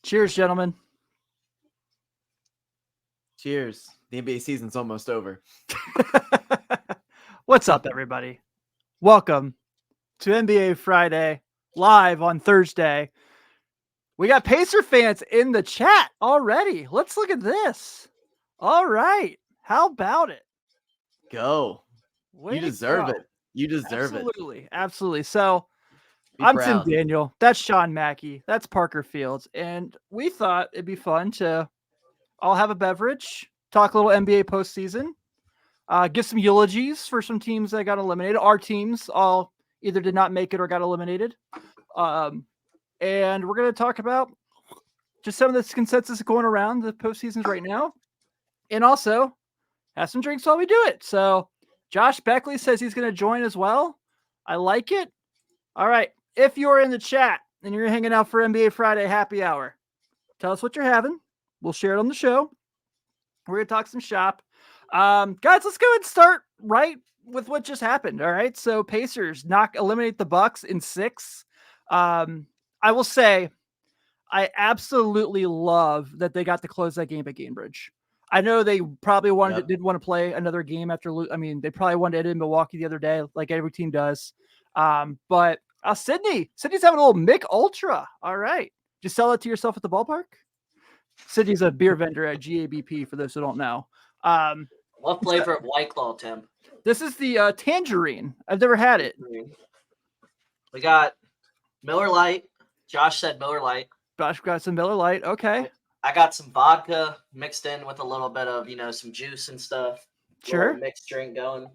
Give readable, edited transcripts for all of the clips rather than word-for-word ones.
Cheers, gentlemen. Cheers. The NBA season's almost over. What's up, everybody? Welcome to NBA Friday, live on Thursday. We got Pacer fans in the chat already. Let's look at this. All right. How about it? Go. Way You to deserve go. it. You deserve it. Absolutely. So Be I'm proud. Tim Daniel. That's Sean Mackey. That's Parker Fields. And we thought it'd be fun to all have a beverage, talk a little NBA postseason, give some eulogies for some teams that got eliminated. Our teams all either did not make it or got eliminated. And we're going to talk about just some of this consensus going around the postseasons right now. And also have some drinks while we do it. So Josh Beckley says he's going to join as well. I like it. All right. If you're in the chat and you're hanging out for NBA Friday happy hour, tell us what you're having. We'll share it on the show. We're going to talk some shop. Guys, let's go ahead and start right with what just happened. All right. So Pacers eliminate the Bucks in 6. I will say I absolutely love that they got to close that game at Gainbridge. I know they probably didn't want to play another game after. I mean, they probably wanted to end in Milwaukee the other day, like every team does. But Sydney's having a little Mick Ultra. All right. Did you sell it to yourself at the ballpark? Sydney's a beer vendor at GABP, for those who don't know. What flavor of White Claw, Tim? This is the tangerine. I've never had it. We got Miller Lite. Josh said Miller Lite. Josh got some Miller Lite. Okay. I got some vodka mixed in with a little bit of, some juice and stuff. Sure. Mixed drink going.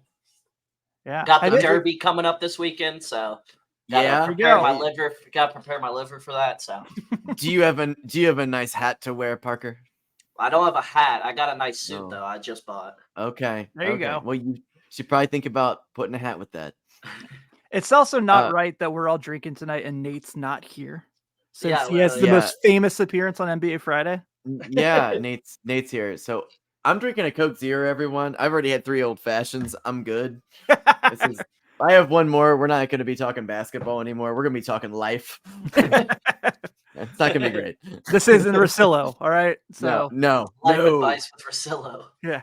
Yeah. Got the Derby coming up this weekend, so gotta prepare my liver for that. So Do you have a nice hat to wear, Parker? I don't have a hat. I got a nice suit though. I just bought. Okay. There you go. Well, you should probably think about putting a hat with that. It's also not right that we're all drinking tonight and Nate's not here. Since he has the Yeah. most famous appearance on NBA Friday. Yeah, Nate's here. So I'm drinking a Coke Zero, everyone. I've already had 3 old fashions. I'm good. I have one more. We're not going to be talking basketball anymore. We're going to be talking life. It's not going to be great. This isn't Rosillo, all right? So No. Life advice with Rosillo. Yeah.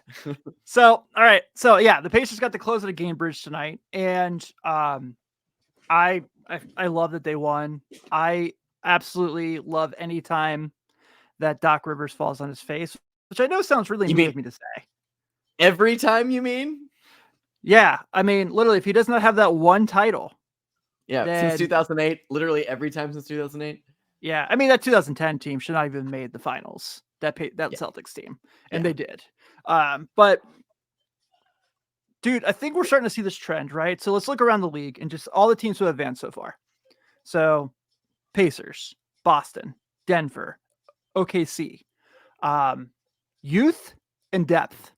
So, all right. So, yeah, the Pacers got to close at a Gainbridge tonight, and I love that they won. I absolutely love any time that Doc Rivers falls on his face, which I know sounds really mean of me to say. Every time, you mean? Yeah. I mean, literally, if he does not have that one title. Yeah, since 2008, literally every time since 2008. Yeah. I mean, that 2010 team should not have even made the finals, that Celtics team, and they did. But, dude, I think we're starting to see this trend, right? So let's look around the league and just all the teams who have advanced so far. So Pacers, Boston, Denver, OKC, youth and depth.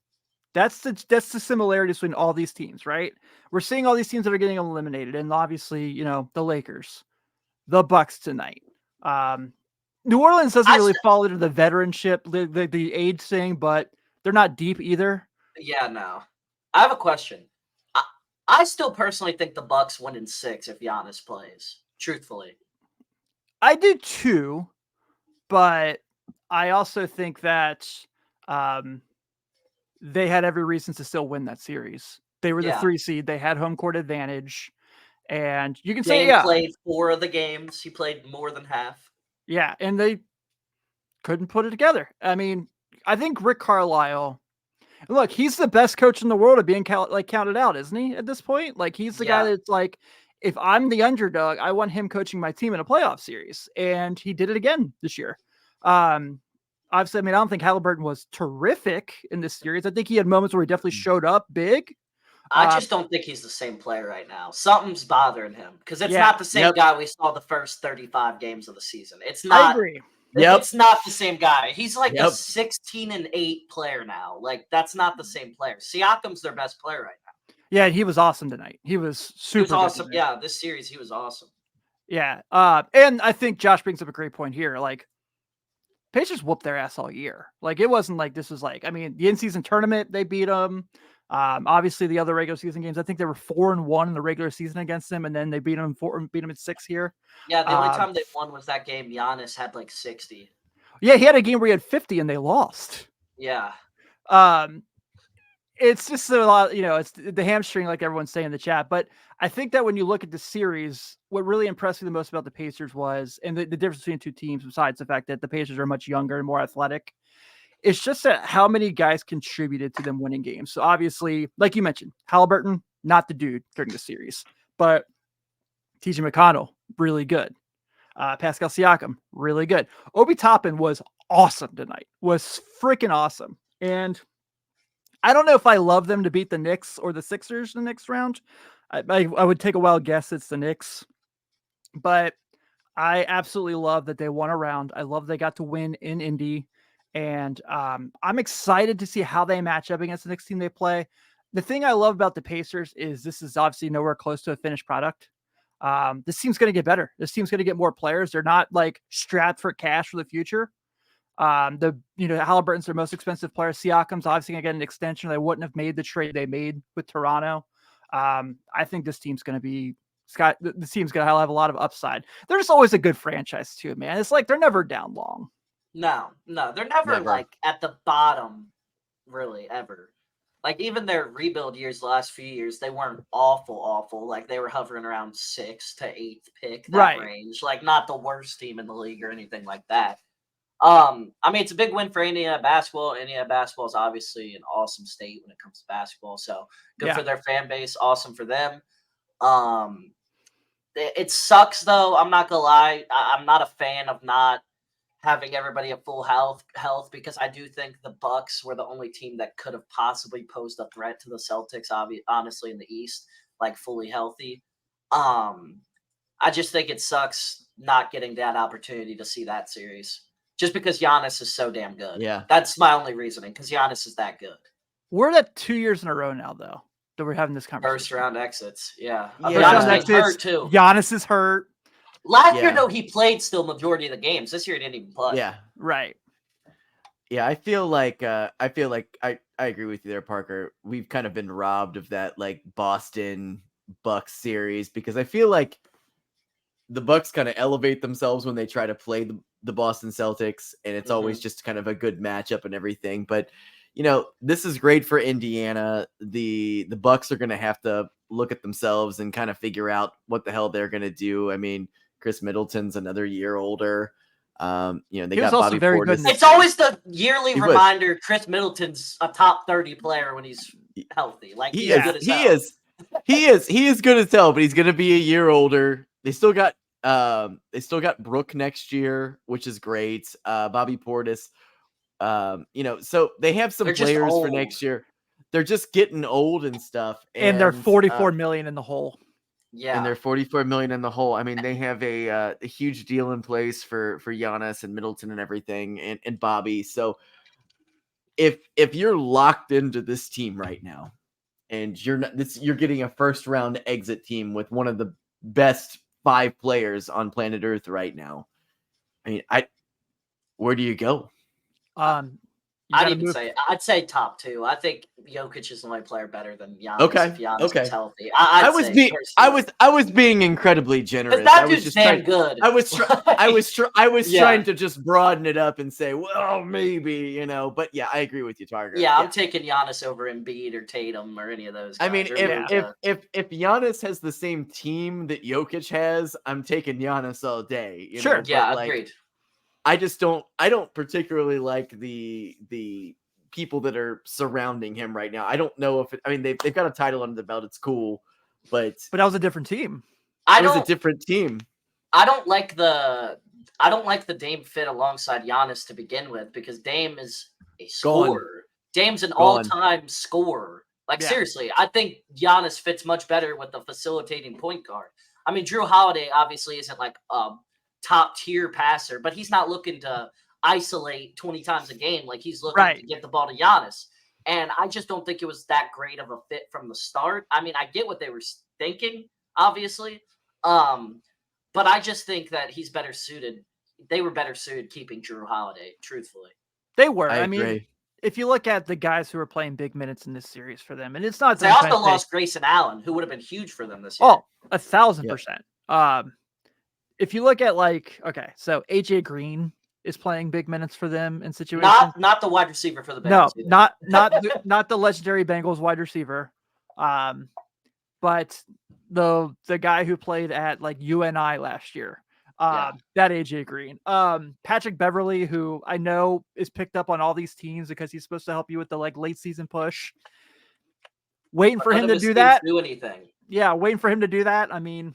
That's the similarities between all these teams, right? We're seeing all these teams that are getting eliminated, and obviously, the Lakers, the Bucks tonight. New Orleans doesn't really fall into the veteranship, the age thing, but they're not deep either. Yeah, no. I have a question. I still personally think the Bucks win in 6 if Giannis plays. Truthfully, I do too, but I also think that they had every reason to still win that series. They were the 3 seed. They had home court advantage, and you can say, played 4 of the games. He played more than half. Yeah, and they couldn't put it together. I mean, I think Rick Carlisle. Look, he's the best coach in the world of being counted out, isn't he? At this point, he's the guy that's like, if I'm the underdog, I want him coaching my team in a playoff series, and he did it again this year. Obviously, I don't think Halliburton was terrific in this series. I think he had moments where he definitely showed up big. I just don't think he's the same player right now. Something's bothering him because it's not the same guy we saw the first 35 games of the season. It's not. I agree. It's not the same guy. He's like a 16-8 player now. That's not the same player. Siakam's their best player right now. Yeah, he was awesome tonight. He was super awesome. Yeah, this series he was awesome. Yeah, and I think Josh brings up a great point here. Pacers whooped their ass all year. It wasn't like this was the in-season tournament, they beat them. Obviously, the other regular season games, I think they were 4-1 in the regular season against them, and then they beat them in 6 here. Yeah, the only time they won was that game Giannis had 60. Yeah, he had a game where he had 50 and they lost. Yeah. It's just a lot, it's the hamstring, like everyone's saying in the chat. But I think that when you look at the series, what really impressed me the most about the Pacers was, and the difference between two teams, besides the fact that the Pacers are much younger and more athletic, it's just that how many guys contributed to them winning games. So obviously, like you mentioned, Halliburton, not the dude during the series, but TJ McConnell, really good. Pascal Siakam, really good. Obi Toppin was awesome tonight, was freaking awesome. And I don't know if I love them to beat the Knicks or the Sixers in the next round. I would take a wild guess it's the Knicks, but I absolutely love that they won a round. I love they got to win in Indy, and I'm excited to see how they match up against the next team they play. The thing I love about the Pacers is this is obviously nowhere close to a finished product. This team's going to get better. This team's going to get more players. They're not like strapped for cash for the future. Halliburton's their most expensive player. Siakam's obviously gonna get an extension. They wouldn't have made the trade they made with Toronto. I think this team's gonna be the team's gonna have a lot of upside. They're just always a good franchise too, man. It's like they're never down long. No, they're never like at the bottom, really, ever. Like even their rebuild years, the last few years, they weren't awful. Like they were hovering around 6th to 8th pick, that range. Like not the worst team in the league or anything like that. I mean, it's a big win for Indiana basketball. Indiana basketball is obviously an awesome state when it comes to basketball. So good for their fan base. Awesome for them. It sucks though. I'm not gonna lie. I'm not a fan of not having everybody at full health because I do think the Bucks were the only team that could have possibly posed a threat to the Celtics. Honestly, in the East, like fully healthy. I just think it sucks not getting that opportunity to see that series. Just because Giannis is so damn good. Yeah. That's my only reasoning, because Giannis is that good. We're at 2 years in a row now, though, that we're having this conversation. First round exits. Yeah. Giannis is hurt, too. Giannis is hurt. Last year, though, he played still majority of the games. This year, he didn't even play. Yeah. Right. Yeah, I feel like I agree with you there, Parker. We've kind of been robbed of that like Boston Bucks series because I feel like the Bucks kind of elevate themselves when they try to play the Boston Celtics, and it's always just kind of a good matchup and everything. But this is great for Indiana. The Bucks are going to have to look at themselves and kind of figure out what the hell they're going to do. I mean, Chris Middleton's another year older. They got Bobby Portis. It's always the yearly reminder. Chris Middleton's a top 30 player when he's healthy. Like he is good as hell, but he's going to be a year older. They still got Brook next year, which is great. Bobby Portis, so they have some players for next year. They're just getting old and stuff. And they're $44 million in the hole. Yeah. And they're $44 million in the hole. I mean, they have a huge deal in place for Giannis and Middleton and everything and Bobby. So if you're locked into this team right now and you're getting a first round exit team with one of the best 5 players on planet Earth right now. I mean, where do you go? I'd say top 2. I think Jokic is the only player better than Giannis. Okay. If Giannis is healthy. I was being incredibly generous. That dude's damn good. I was trying to just broaden it up and say, well, maybe, but yeah, I agree with you, Target. Yeah, I'm taking Giannis over Embiid or Tatum or any of those guys. I mean, if Giannis has the same team that Jokic has, I'm taking Giannis all day. Sure. Yeah, agreed. I don't particularly like the people that are surrounding him right now. I don't know if they've got a title under the belt. It's cool, but that was a different team. It was a different team. I don't like the Dame fit alongside Giannis to begin with because Dame is a scorer. Dame's an all-time scorer. Seriously, I think Giannis fits much better with the facilitating point guard. I mean, Drew Holiday obviously isn't like top tier passer, but he's not looking to isolate 20 times a game. Like he's looking to get the ball to Giannis. And I just don't think it was that great of a fit from the start. I mean, I get what they were thinking, obviously. But I just think that he's better suited. They were better suited keeping Drew Holiday, truthfully. They were. I mean, if you look at the guys who were playing big minutes in this series for them, and it's not. They also lost Grayson Allen, who would have been huge for them this year. Oh, 1,000%. If you look at so AJ Green is playing big minutes for them in situations. Not the wide receiver for the No, Bengals. not the legendary Bengals wide receiver. But the guy who played at like UNI last year. That AJ Green. Patrick Beverly, who I know is picked up on all these teams because he's supposed to help you with the like late season push. Waiting for him to do that. Do anything. Yeah, waiting for him to do that. I mean,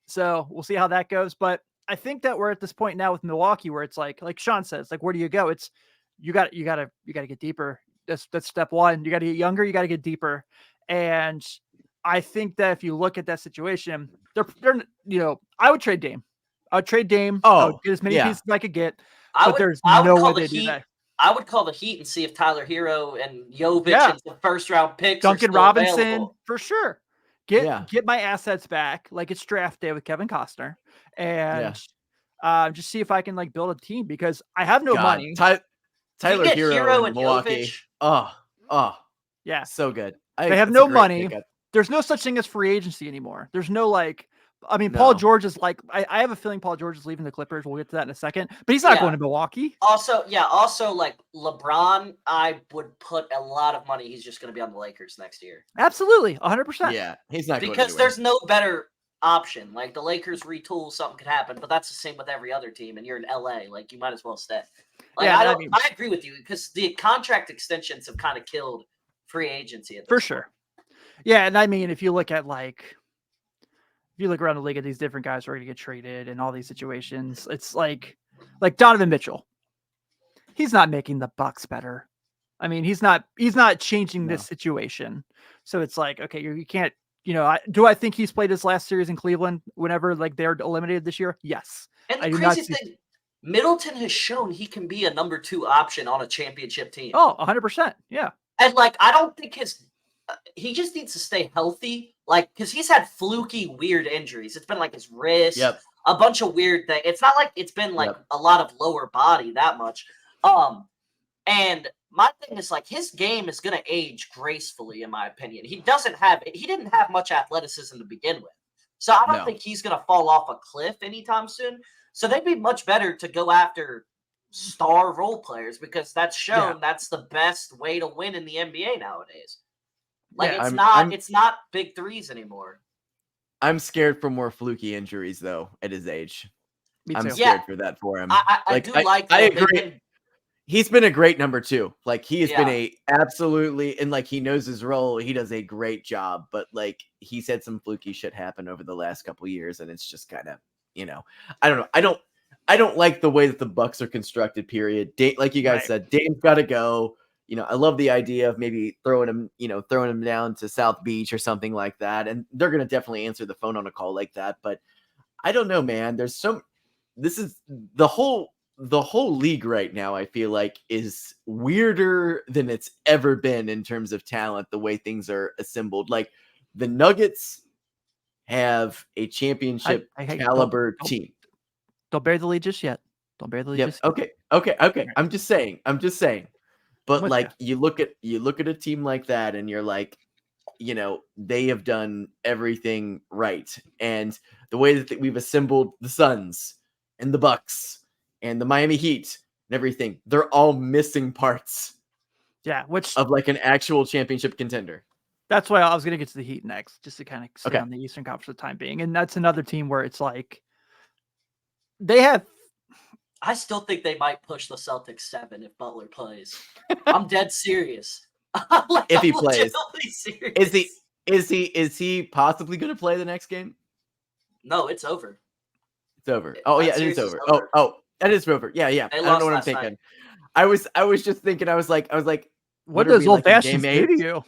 so we'll see how that goes. But I think that we're at this point now with Milwaukee where it's like Sean says, like, where do you go? It's you got to get deeper. That's step one. You got to get younger. You got to get deeper. And I think that if you look at that situation, they're I would trade Dame. I would trade Dame. I would get as many pieces as I could get. But there's no way they do that. I would call the Heat and see if Tyler Hero and Jovic and the first round picks Duncan are still Robinson available. for sure. Get my assets back like it's draft day with Kevin Costner and just see if I can like build a team because I have no money. Tyler Hero and Milwaukee. Jovic. Yeah, so good. They have no money. There's no such thing as free agency anymore. There's no like. I mean, Paul George is like. I have a feeling Paul George is leaving the Clippers. We'll get to that in a second. But he's not going to Milwaukee. Also, like LeBron, I would put a lot of money. He's just going to be on the Lakers next year. Absolutely, 100%. Yeah, he's not because there's no better option. Like the Lakers retool, something could happen. But that's the same with every other team. And you're in LA, like you might as well stay. Like I agree with you because the contract extensions have kind of killed free agency for sure. Yeah, and I mean, if you look at if you look around the league at these different guys who are going to get traded and all these situations, it's like Donovan Mitchell. He's not making the Bucks better. I mean, he's not changing this situation. So it's like, okay, you can't, do I think he's played his last series in Cleveland whenever like they're eliminated this year? Yes. And the crazy thing, Middleton has shown he can be a number 2 option on a championship team. Oh, 100%. Yeah. And like, I don't think he just needs to stay healthy. Like, because he's had fluky, weird injuries. It's been like his wrist, a bunch of weird things. It's not like it's been like a lot of lower body that much. And my thing is like his game is going to age gracefully, in my opinion. He didn't have much athleticism to begin with. So I don't think he's going to fall off a cliff anytime soon. So they'd be much better to go after star role players because that's shown that's the best way to win in the NBA nowadays. Like it's not big threes anymore. I'm scared for more fluky injuries though at his age. I'm scared for that for him. I agree. He's been a great number 2. Like he has been absolutely, and like he knows his role. He does a great job, but like he's had some fluky shit happen over the last couple of years, and it's just kind of, I don't know. I don't like the way that the Bucks are constructed. Period. Like you guys said, Dame's got to go. I love the idea of maybe throwing him down to South Beach or something like that. And they're going to definitely answer the phone on a call like that. But I don't know, man. This is the whole league right now. I feel like is weirder than it's ever been in terms of talent, the way things are assembled. Like the Nuggets have a championship caliber team. Don't bury the lead just yet. Don't bury the lead just yet. Okay. I'm just saying. But like you look at a team like that and you're like, they have done everything right. And the way that we've assembled the Suns and the Bucks and the Miami Heat and everything, they're all missing parts. Yeah, which of like an actual championship contender. That's why I was going to get to the Heat next, just to kind of stay on the Eastern Conference for the time being. And that's another team where it's like they have. I still think they might push the Celtics 7 if Butler plays. I'm dead serious. If he plays, is he possibly going to play the next game? No, it's over. It's over. Oh yeah, it is over. Oh, that is over. Yeah. I don't know what I'm thinking. I was just thinking. I was like, what does old fashioned do to you?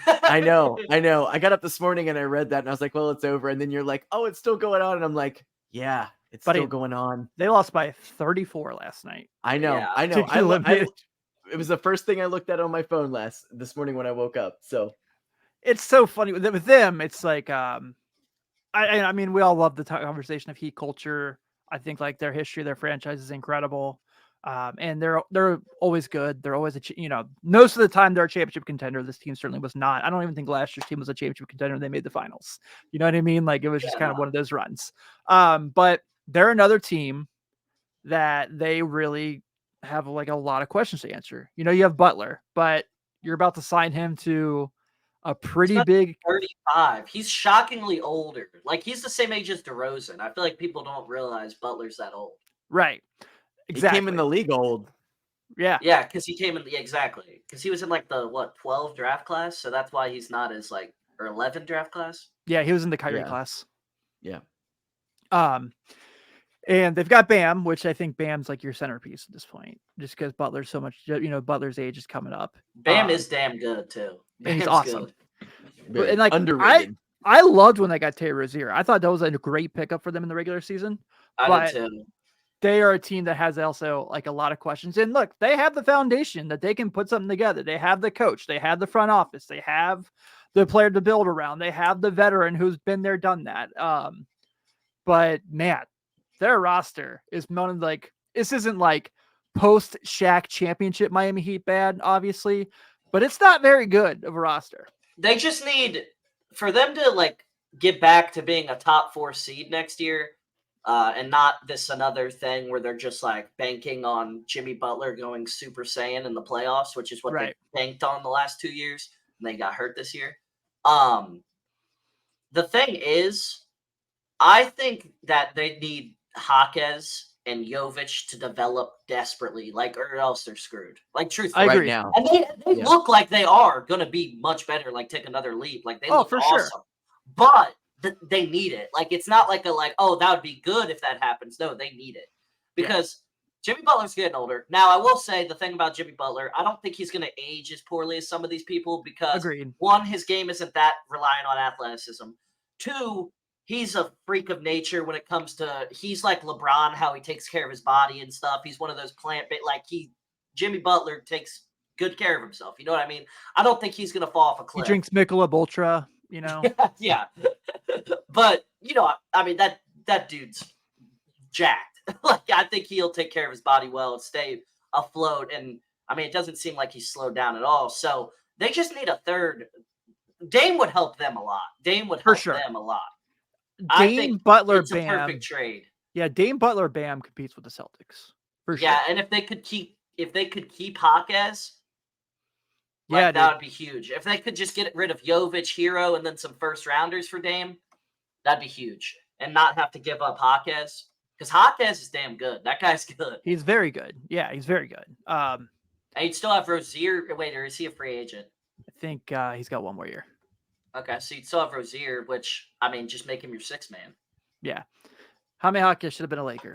I know. I got up this morning and I read that and I was like, well, it's over. And then you're like, oh, it's still going on. And I'm like, yeah. It's still going on. They lost by 34 last night. I know. Yeah. I know. It was the first thing I looked at on my phone this morning when I woke up. So it's so funny with them. It's like, I mean, we all love the conversation of Heat culture. I think like their history, their franchise is incredible. And they're always good. They're always most of the time they're a championship contender. This team certainly was not. I don't even think last year's team was a championship contender. They made the finals. You know what I mean? Like it was just kind of one of those runs. But they're another team that they really have like a lot of questions to answer. You know, you have Butler, but you're about to sign him to a pretty not big 35. He's shockingly older. Like he's the same age as DeRozan. I feel like people don't realize Butler's that old. right. He Exactly. came in the league old. Yeah. Yeah, because he came in exactly. Because he was in like the 12 draft class, so that's why he's not as like or 11 draft class. Yeah, he was in the Kyrie Yeah. class. Yeah. And they've got Bam, which I think Bam's like your centerpiece at this point, just because Butler's so much, Butler's age is coming up. Bam is damn good too. And he's Bam's awesome. Very And like underrated. I loved when they got Terry Rozier. I thought that was a great pickup for them in the regular season. I did too. They are a team that has also like a lot of questions. And look, they have the foundation that they can put something together. They have the coach, they have the front office, they have the player to build around, they have the veteran who's been there, done that. But man, their roster is known like this isn't like post Shaq championship Miami Heat bad, obviously, but it's not very good of a roster. They just need for them to like get back to being a top 4 seed next year. And not this another thing where they're just like banking on Jimmy Butler going Super Saiyan in the playoffs, which is what they banked on the last 2 years, and they got hurt this year. The thing is, I think that they need Jaquez and Jovic to develop desperately, like, or else they're screwed. Like, truthfully, I agree. Right now. And they look like they are going to be much better, like take another leap. Like they look for awesome, sure. but they need it. Like it's not like oh, that would be good if that happens. No, they need it because Jimmy Butler's getting older. Now, I will say the thing about Jimmy Butler, I don't think he's going to age as poorly as some of these people because Agreed. one, his game isn't that reliant on athleticism. Two, he's a freak of nature when it comes to he's like LeBron, how he takes care of his body and stuff. He's one of those Jimmy Butler takes good care of himself. You know what I mean? I don't think he's going to fall off a cliff. He drinks Michelob Ultra, Yeah. But, I mean, that dude's jacked. Like, I think he'll take care of his body well and stay afloat. And, I mean, it doesn't seem like he's slowed down at all. So they just need a third. Dame would help them a lot. Dame would help them a lot. Dame, Butler, it's Bam. a perfect trade. Yeah, Dame, Butler, Bam competes with the Celtics. For sure. Yeah, and if they could keep Jaquez, that would be huge. If they could just get rid of Jovic, Hero, and then some first rounders for Dame, that'd be huge. And not have to give up Jaquez. Because Jaquez is damn good. That guy's good. He's very good. Yeah, he's very good. And you'd still have Rozier. Wait, or is he a free agent? I think he's got one more year. Okay, so you'd still have Rozier, which, I mean, just make him your 6th man. Yeah. Jaime Jaquez should have been a Laker.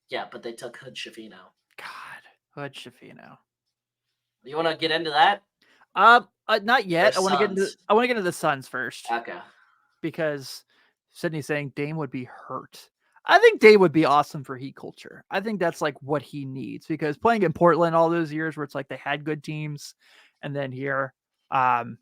Yeah, but they took Hood Schifino. God, Hood Schifino. You want to get into that? Not yet. I want to get into the Suns first. Okay. Because Sydney's saying Dame would be hurt. I think Dame would be awesome for Heat culture. I think that's like what he needs because playing in Portland all those years where it's like they had good teams, and then here, and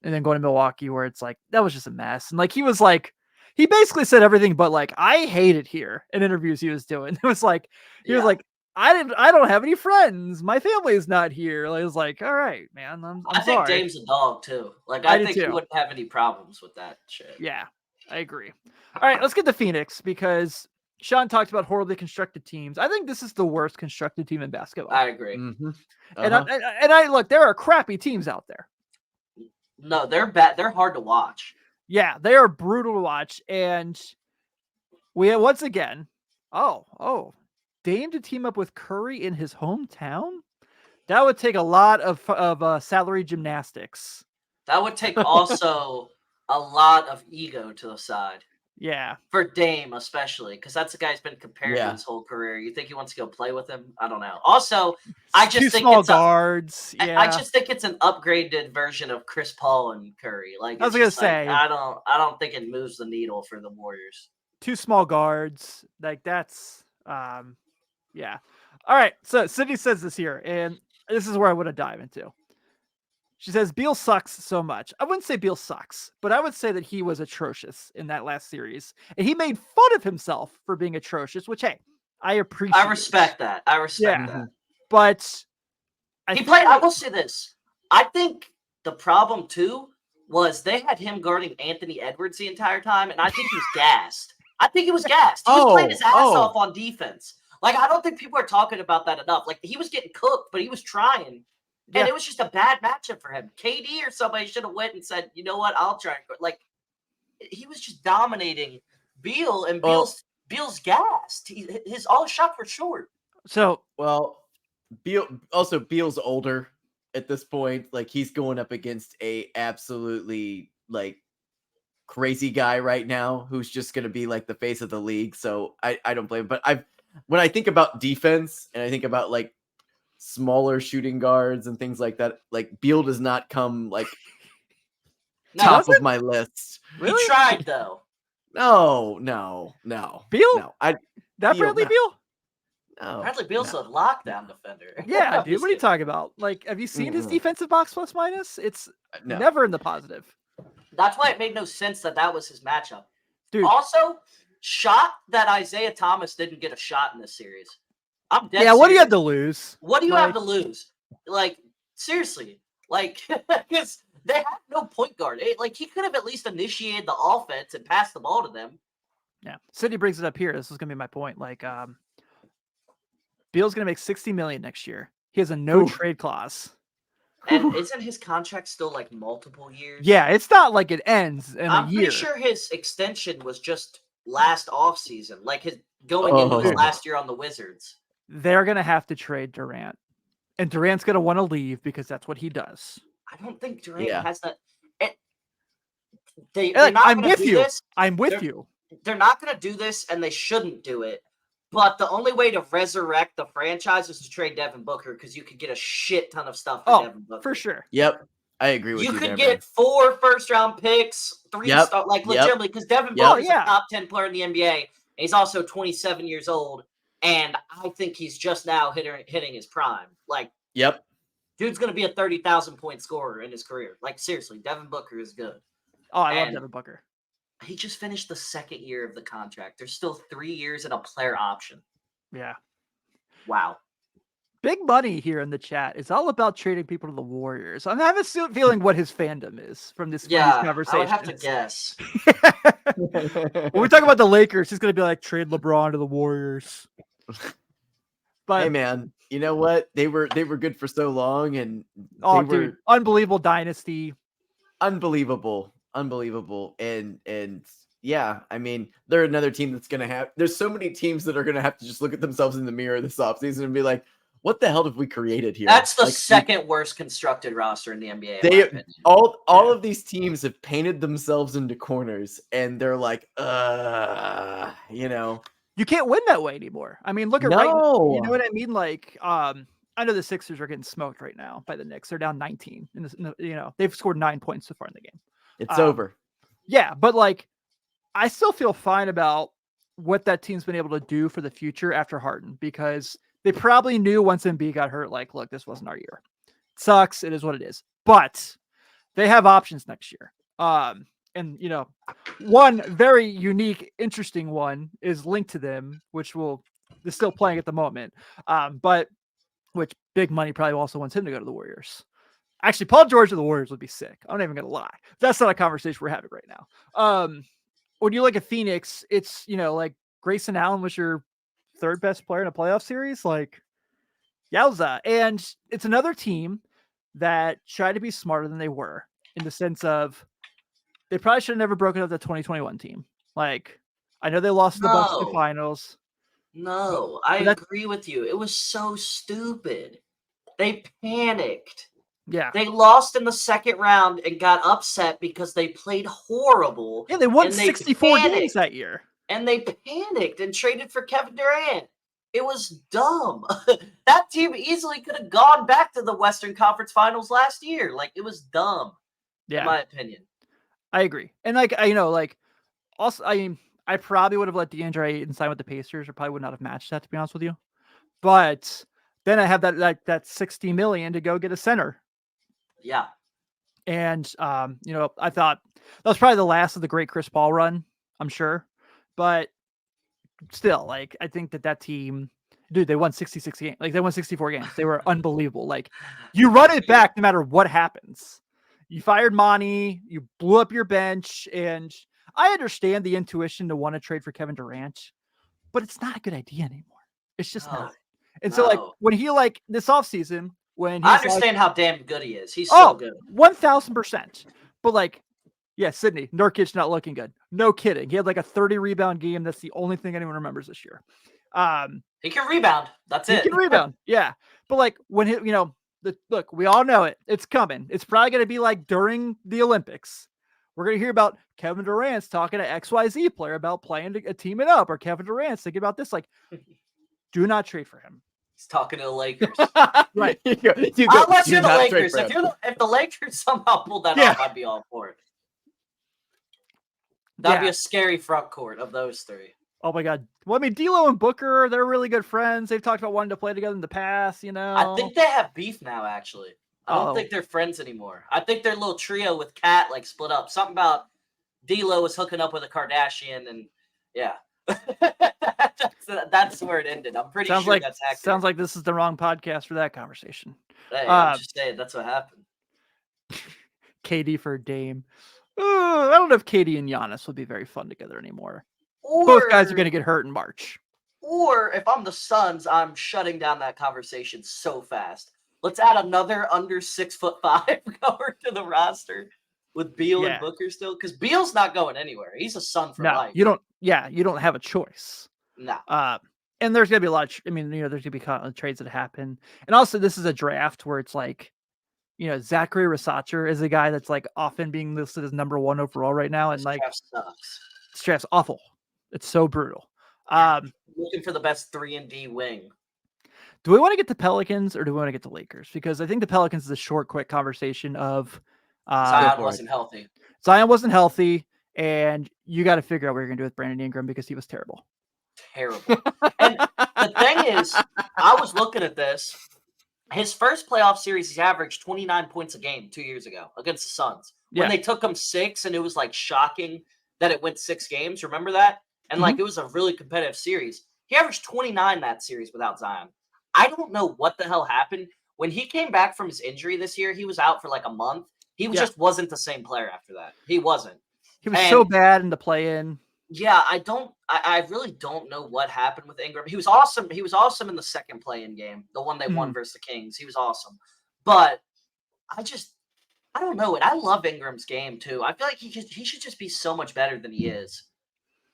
then going to Milwaukee where it's like that was just a mess. And like he basically said everything but like I hate it here in interviews he was doing. It was like he was like I don't have any friends. My family is not here. I was like, all right, man. I think Dame's a dog too. Like I think he wouldn't have any problems with that shit. Yeah, I agree. All right, let's get to Phoenix because Sean talked about horribly constructed teams. I think this is the worst constructed team in basketball. I agree. Mm-hmm. And I look, there are crappy teams out there. No, they're bad. They're hard to watch. Yeah, they are brutal to watch. And we have once again, Dame to team up with Curry in his hometown? That would take a lot of salary gymnastics. That would take also a lot of ego to the side. Yeah. For Dame, especially, because that's the guy who's been compared to his whole career. You think he wants to go play with him? I don't know. Also, I just think small guards. I just think it's an upgraded version of Chris Paul and Curry. Like I was gonna say, I don't think it moves the needle for the Warriors. 2 small guards, like that's yeah. All right. So Sydney says this here, and this is where I want to dive into. She says Beal sucks so much. I wouldn't say Beal sucks, but I would say that he was atrocious in that last series. And he made fun of himself for being atrocious, which, hey, I appreciate. I respect that. I respect that. But I will say this. I think the problem, too, was they had him guarding Anthony Edwards the entire time, and I think he was gassed. I think he was gassed. He was playing his ass Oh. off on defense. Like, I don't think people are talking about that enough. Like, he was getting cooked, but he was trying. Yeah. And it was just a bad matchup for him. KD or somebody should have went and said, you know what, I'll try. Like, he was just dominating Beal, and Beal's gassed. His all shots were short. So, well, Beal's older at this point. Like, he's going up against a absolutely like crazy guy right now who's just going to be like the face of the league. So I don't blame him. But when I think about defense and I think about like smaller shooting guards and things like that, like Beal does not come like top of my list. really? He tried though. No. Beal? No. Bradley Beal? No. Bradley Beal's a lockdown defender. Yeah, dude. What are you talking about? Like, have you seen his defensive box plus minus? It's never in the positive. That's why it made no sense that was his matchup. Dude. Also, shocked that Isaiah Thomas didn't get a shot in this series. I'm dead. Yeah, what do you serious. have to lose? What do you have to lose? Like, seriously. Like, because they have no point guard. Like, he could have at least initiated the offense and passed the ball to them. Yeah. City brings it up here. This is going to be my point. Like, Beal's going to make $60 million next year. He has a no trade clause. And isn't his contract still like multiple years? Yeah, it's not like it ends in a year. I'm pretty sure his extension was just last offseason, like his going into his last year on the Wizards. They're going to have to trade Durant. And Durant's going to want to leave because that's what he does. I don't think Durant has that. I'm with you. I'm with you. They're not going to do this, and they shouldn't do it. But the only way to resurrect the franchise is to trade Devin Booker because you could get a shit ton of stuff for Devin Booker. For sure. Yep. I agree with you. You could get 4 first-round picks, 3 star, like legitimately, because Devin Booker is a top 10 player in the NBA. And he's also 27 years old, and I think he's just now hitting his prime. Like, dude's going to be a 30,000-point scorer in his career. Like, seriously, Devin Booker is good. Oh, I love Devin Booker. He just finished the 2nd year of the contract. There's still 3 years and a player option. Yeah. Wow. Big money here in the chat. It's all about trading people to the Warriors. I'm having a feeling what his fandom is from this conversation. I would have to guess. When we talk about the Lakers, he's going to be like, trade LeBron to the Warriors. But hey, man, you know what? They were good for so long, and dude, unbelievable dynasty. Unbelievable. And yeah, I mean, they're another team that's going to have, there's so many teams that are going to have to just look at themselves in the mirror this offseason and be like, what the hell have we created here? That's the second worst constructed roster in the NBA. All of these teams have painted themselves into corners, and they're like, you know. You can't win that way anymore. I mean, look at right now. You know what I mean? Like, I know the Sixers are getting smoked right now by the Knicks. They're down 19. They've scored 9 points so far in the game. It's over. Yeah, but like, I still feel fine about what that team's been able to do for the future after Harden, because they probably knew once Embiid got hurt, like, look, this wasn't our year. It sucks. It is what it is. But they have options next year. And, one very unique, interesting one is linked to them, which is still playing at the moment. But which big money probably also wants him to go to the Warriors. Actually, Paul George to the Warriors would be sick. I'm not even going to lie. That's not a conversation we're having right now. When you look at Phoenix, it's, like Grayson Allen was your 3rd best player in a playoff series. Like, yowza. And it's another team that tried to be smarter than they were, in the sense of they probably should have never broken up the 2021 team. Like, I know they lost the Bucks in the finals. No, I agree with you. It was so stupid. They panicked. Yeah. They lost in the 2nd round and got upset because they played horrible. Yeah, they won 64 games that year. And they panicked and traded for Kevin Durant. It was dumb. That team easily could have gone back to the Western Conference Finals last year. Like, it was dumb, in my opinion. I agree. And also, I probably would have let DeAndre Ayton sign with the Pacers, or probably would not have matched that, to be honest with you. But then I have that $60 million to go get a center. Yeah. And, I thought that was probably the last of the great Chris Paul run, I'm sure. But still, like, I think that team, dude, they won 66 games. Like, they won 64 games. They were unbelievable. Like, you run it back no matter what happens. You fired Monty, you blew up your bench, and I understand the intuition to want to trade for Kevin Durant, but it's not a good idea anymore. It's just not. And so, like, when he, like, this offseason, when he's I understand how damn good he is. He's oh, so good. 1,000%. But, like, yeah, Sydney, Nurkic not looking good. No kidding. He had like a 30 rebound game. That's the only thing anyone remembers this year. He can rebound. That's it. He can rebound. Yeah. But like when he, look, we all know it. It's coming. It's probably going to be like during the Olympics. We're going to hear about Kevin Durant's talking to XYZ player about playing a teaming up, or Kevin Durant's thinking about this. Like, do not trade for him. He's talking to the Lakers. Right. Unless you're the Lakers. If the Lakers somehow pulled that off, I'd be all for it. That'd be a scary front court of those three. Oh my God. Well, I mean, D'Lo and Booker, they're really good friends. They've talked about wanting to play together in the past, I think they have beef now, actually. I don't think they're friends anymore. I think their little trio with Kat, like, split up. Something about D'Lo was hooking up with a Kardashian, and yeah. that's where it ended. I'm pretty sure that's accurate. Sounds like this is the wrong podcast for that conversation. Hey, I'm just saying, that's what happened. KD for Dame. I don't know if KD and Giannis would be very fun together anymore. Both guys are going to get hurt in March. Or if I'm the Suns, I'm shutting down that conversation so fast. Let's add another under 6'5" goer to the roster with Beal and Booker still, because Beal's not going anywhere. He's a Sun for life. You don't have a choice. No. And there's gonna be a lot of, there's gonna be trades that happen, and also this is a draft where it's like, Zachary Rasacher is a guy that's like often being listed as number 1 overall right now, and like draft sucks. This draft's awful. It's so brutal. Looking for the best 3-and-D wing. Do we want to get the Pelicans or do we want to get the Lakers? Because I think the Pelicans is a short, quick conversation of Zion wasn't healthy. Zion wasn't healthy, and you got to figure out what you're going to do with Brandon Ingram because he was terrible. Terrible. And the thing is, I was looking at this. His first playoff series, he averaged 29 points a game 2 years ago against the Suns. When they took him 6, and it was like shocking that it went 6 games. Remember that? And like it was a really competitive series. He averaged 29 that series without Zion. I don't know what the hell happened. When he came back from his injury this year, he was out for like a month. He just wasn't the same player after that. He wasn't. He was so bad in the play-in. Yeah, I really don't know what happened with Ingram. He was awesome. He was awesome in the second play-in game, the one they won versus the Kings. He was awesome. But I don't know it. I love Ingram's game too. I feel like he should just be so much better than he is.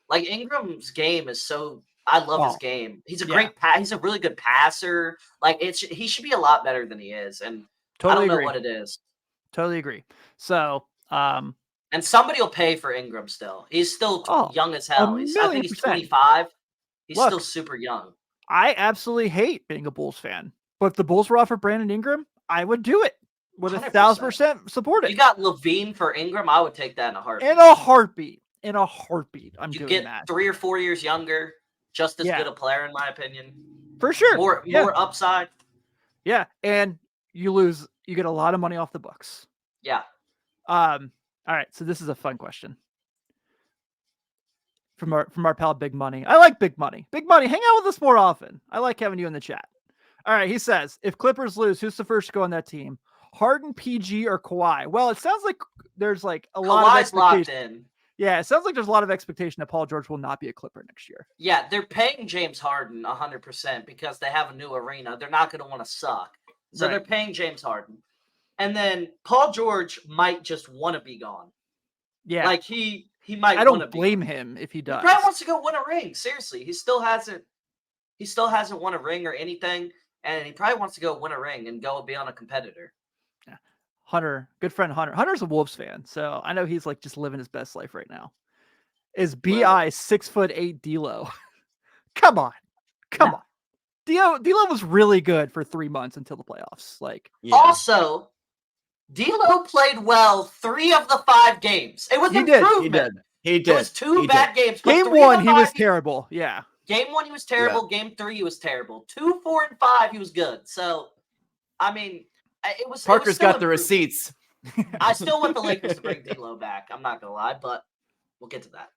Like Ingram's game is so. I love his game. He's a great he's a really good passer. Like he should be a lot better than he is, and totally I don't know agree. what it is. Totally agree. So, and somebody will pay for Ingram still. He's still young as hell. I think he's 25. He's still super young. I absolutely hate being a Bulls fan, but if the Bulls were offered Brandon Ingram, I would do it. Would 1,000% support it. You got Levine for Ingram, I would take that in a heartbeat. In a heartbeat. I'm doing that. You get 3 or 4 years younger, just as good a player, in my opinion. For sure. More upside. Yeah, and you get a lot of money off the books. Yeah. All right, so this is a fun question. From our pal Big Money. I like Big Money. Big Money, hang out with us more often. I like having you in the chat. All right, he says, if Clippers lose, who's the first to go on that team? Harden, PG, or Kawhi? Well, it sounds like there's like a lot of expectation. Locked in. Yeah, it sounds like there's a lot of expectation that Paul George will not be a Clipper next year. Yeah, they're paying James Harden 100% because they have a new arena. They're not going to want to suck. So they're paying James Harden. And then Paul George might just want to be gone. Yeah. Like he might. I don't blame him if he does. He probably wants to go win a ring. Seriously, he still hasn't won a ring or anything, and he probably wants to go win a ring and go be on a competitor. Yeah. Hunter, good friend Hunter. Hunter's a Wolves fan, so I know he's like just living his best life right now. Is BI 6'8" D'Lo? Come on. D'Lo was really good for 3 months until the playoffs. Also, D'Lo played well 3 of the 5 games. It was improvement. He did. It was 2 bad games. Game 1, he was terrible. Yeah. Game 1, he was terrible. Yeah. Game 3, he was terrible. 2, 4, and 5, he was good. So, I mean, it was. Parker's got the receipts. I still want the Lakers to bring D'Lo back. I'm not gonna lie, but we'll get to that.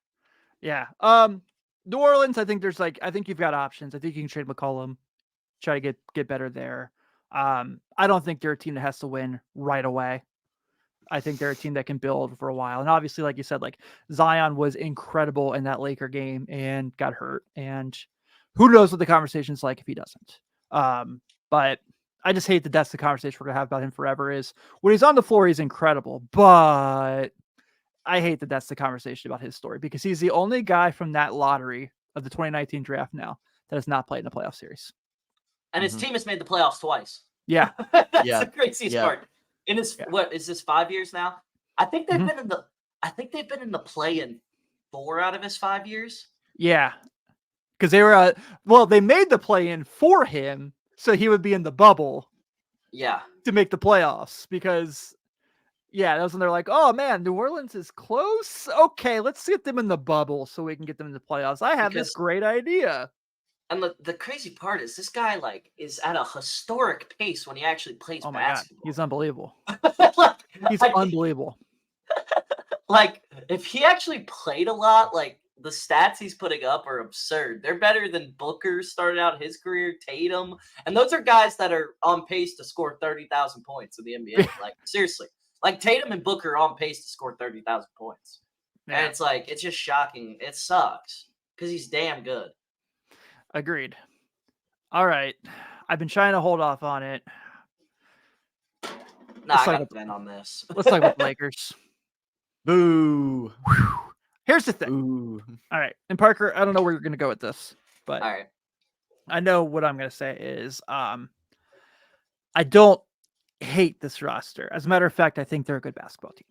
Yeah. New Orleans, I think you've got options. I think you can trade McCollum, try to get better there. I don't think they're a team that has to win right away. I think they're a team that can build for a while. And obviously, like you said, like Zion was incredible in that Laker game and got hurt. And who knows what the conversation's like if he doesn't. But I just hate that that's the conversation we're gonna have about him forever. Is when he's on the floor, he's incredible. But I hate that that's the conversation about his story because he's the only guy from that lottery of the 2019 draft now that has not played in a playoff series. And his team has made the playoffs twice. Yeah. That's Yeah. the craziest part. In his what is this 5 years now? I think they've been in the play-in 4 out of his 5 years. Yeah. Because they were they made the play-in for him so he would be in the bubble. Yeah. To make the playoffs because that was when they're like, oh man, New Orleans is close. Okay, let's get them in the bubble so we can get them in the playoffs. I have this great idea. And the crazy part is this guy is at a historic pace when he actually plays basketball. God, he's unbelievable. He's like, unbelievable. Like if he actually played a lot, like the stats he's putting up are absurd. They're better than Booker started out his career, Tatum, and those are guys that are on pace to score 30,000 points in the NBA. Like seriously, like Tatum and Booker are on pace to score 30,000 points, and it's like it's just shocking. It sucks because he's damn good. Agreed. All right. I've been trying to hold off on it. I got Ben on this. Let's talk about the Lakers. Boo. Here's the thing. Ooh. All right. And Parker, I don't know where you're going to go with this, but all right. I know what I'm going to say is I don't hate this roster. As a matter of fact, I think they're a good basketball team.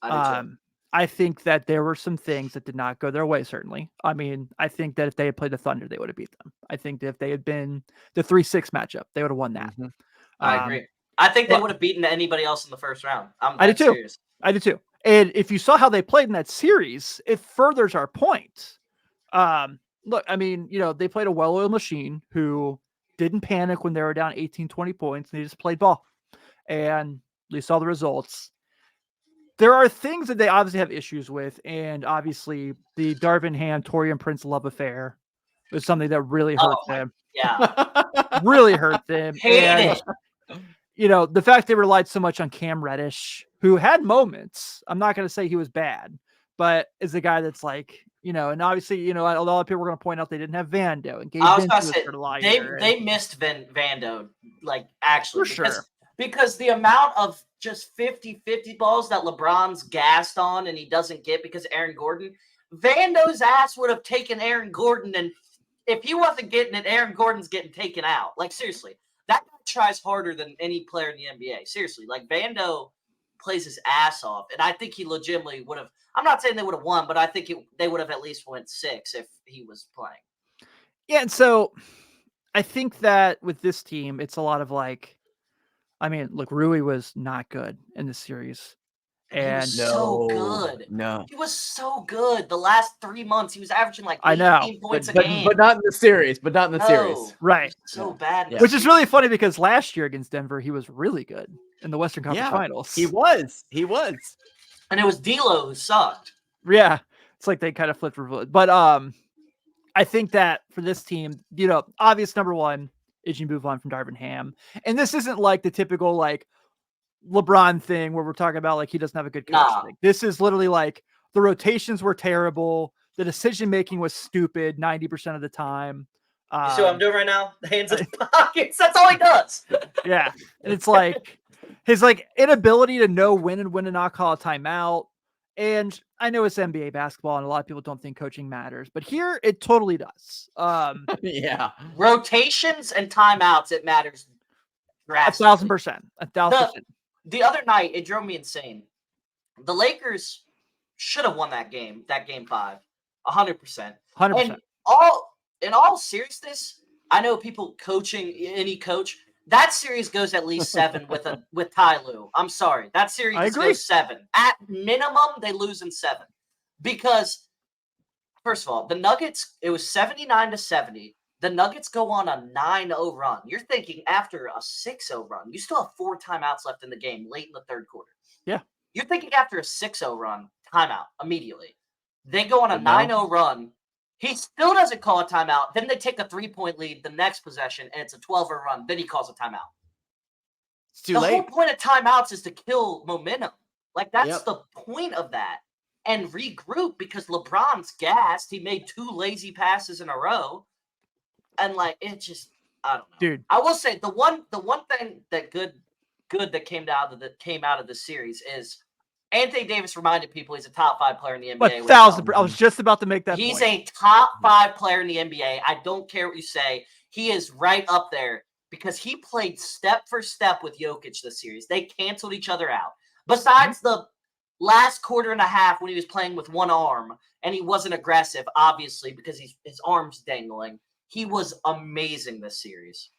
I do too. I think that there were some things that did not go their way, certainly. I mean, I think that if they had played the Thunder, they would have beat them. I think that if they had been the 3-6 matchup, they would have won that. Mm-hmm. I agree. I think they would have beaten anybody else in the first round. I did too. Serious. I did too. And if you saw how they played in that series, it furthers our point. Look, I mean, they played a well-oiled machine who didn't panic when they were down 18, 20 points, and they just played ball. And you saw the results. There are things that they obviously have issues with, and obviously the Darvin Ham, Taurean Prince love affair was something that really hurt them. Yeah. Really hurt them. Hate it. The fact they relied so much on Cam Reddish, who had moments. I'm not going to say he was bad, but is a guy that's like, and obviously, a lot of people were going to point out they didn't have Vando. And Gabe I was going to say, they missed Vando, like, actually. For sure. Because the amount of just 50-50 balls that LeBron's gassed on and he doesn't get because of Aaron Gordon, Vando's ass would have taken Aaron Gordon, and if he wasn't getting it, Aaron Gordon's getting taken out. Like, seriously, that guy tries harder than any player in the NBA. Seriously, like, Vando plays his ass off, and I think he legitimately would have – I'm not saying they would have won, but I think they would have at least went 6 if he was playing. Yeah, and so I think that with this team, it's a lot of like – I mean, look, Rui was not good in this series. And he was so good. No. He was so good. The last 3 months, he was averaging like 18 points a game. But not in the series. Right. So bad. Yeah. Which is really funny because last year against Denver, he was really good in the Western Conference Finals. He was. And it was D'Lo who sucked. Yeah. It's like they kind of flipped. But I think that for this team, obvious number one, is you move on from Darvin Ham. And this isn't like the typical like LeBron thing where we're talking about like he doesn't have a good coach. Nah. This is literally like the rotations were terrible. The decision making was stupid 90% of the time. You see what I'm doing right now? The hands in the pockets. That's all he does. Yeah. And it's like his like inability to know when and when to not call a timeout. And I know it's NBA basketball and a lot of people don't think coaching matters, but here it totally does. Yeah. Rotations and timeouts, it matters. 1,000%. 1,000%. The other night, it drove me insane. The Lakers should have won that game 5, 100%. 100%. And in all seriousness, I know people coaching any coach. That series goes at least 7 with Ty Lue. I'm sorry. That series goes 7. At minimum, they lose in 7. Because, first of all, the Nuggets, it was 79-70. The Nuggets go on a 9-0 run. You're thinking after a 6-0 run, you still have 4 timeouts left in the game late in the third quarter. Yeah. You're thinking after a 6-0 run, timeout immediately. They go on a 9-0 run. He still doesn't call a timeout. Then they take a 3-point lead the next possession, and it's a 12-0 run. Then he calls a timeout. It's too late. The whole point of timeouts is to kill momentum. Like, that's the point of that. And regroup because LeBron's gassed. He made 2 lazy passes in a row. And, like, it just, I don't know. Dude. I will say the one thing that good that came out of the series is Anthony Davis reminded people he's a top 5 player in the NBA. But 1,000%. I was just about to make that He's point. a top 5 player in the NBA. I don't care what you say. He is right up there because he played step for step with Jokic this series. They canceled each other out. Besides the last quarter and a half when he was playing with one arm and he wasn't aggressive, obviously, because his arm's dangling. He was amazing this series.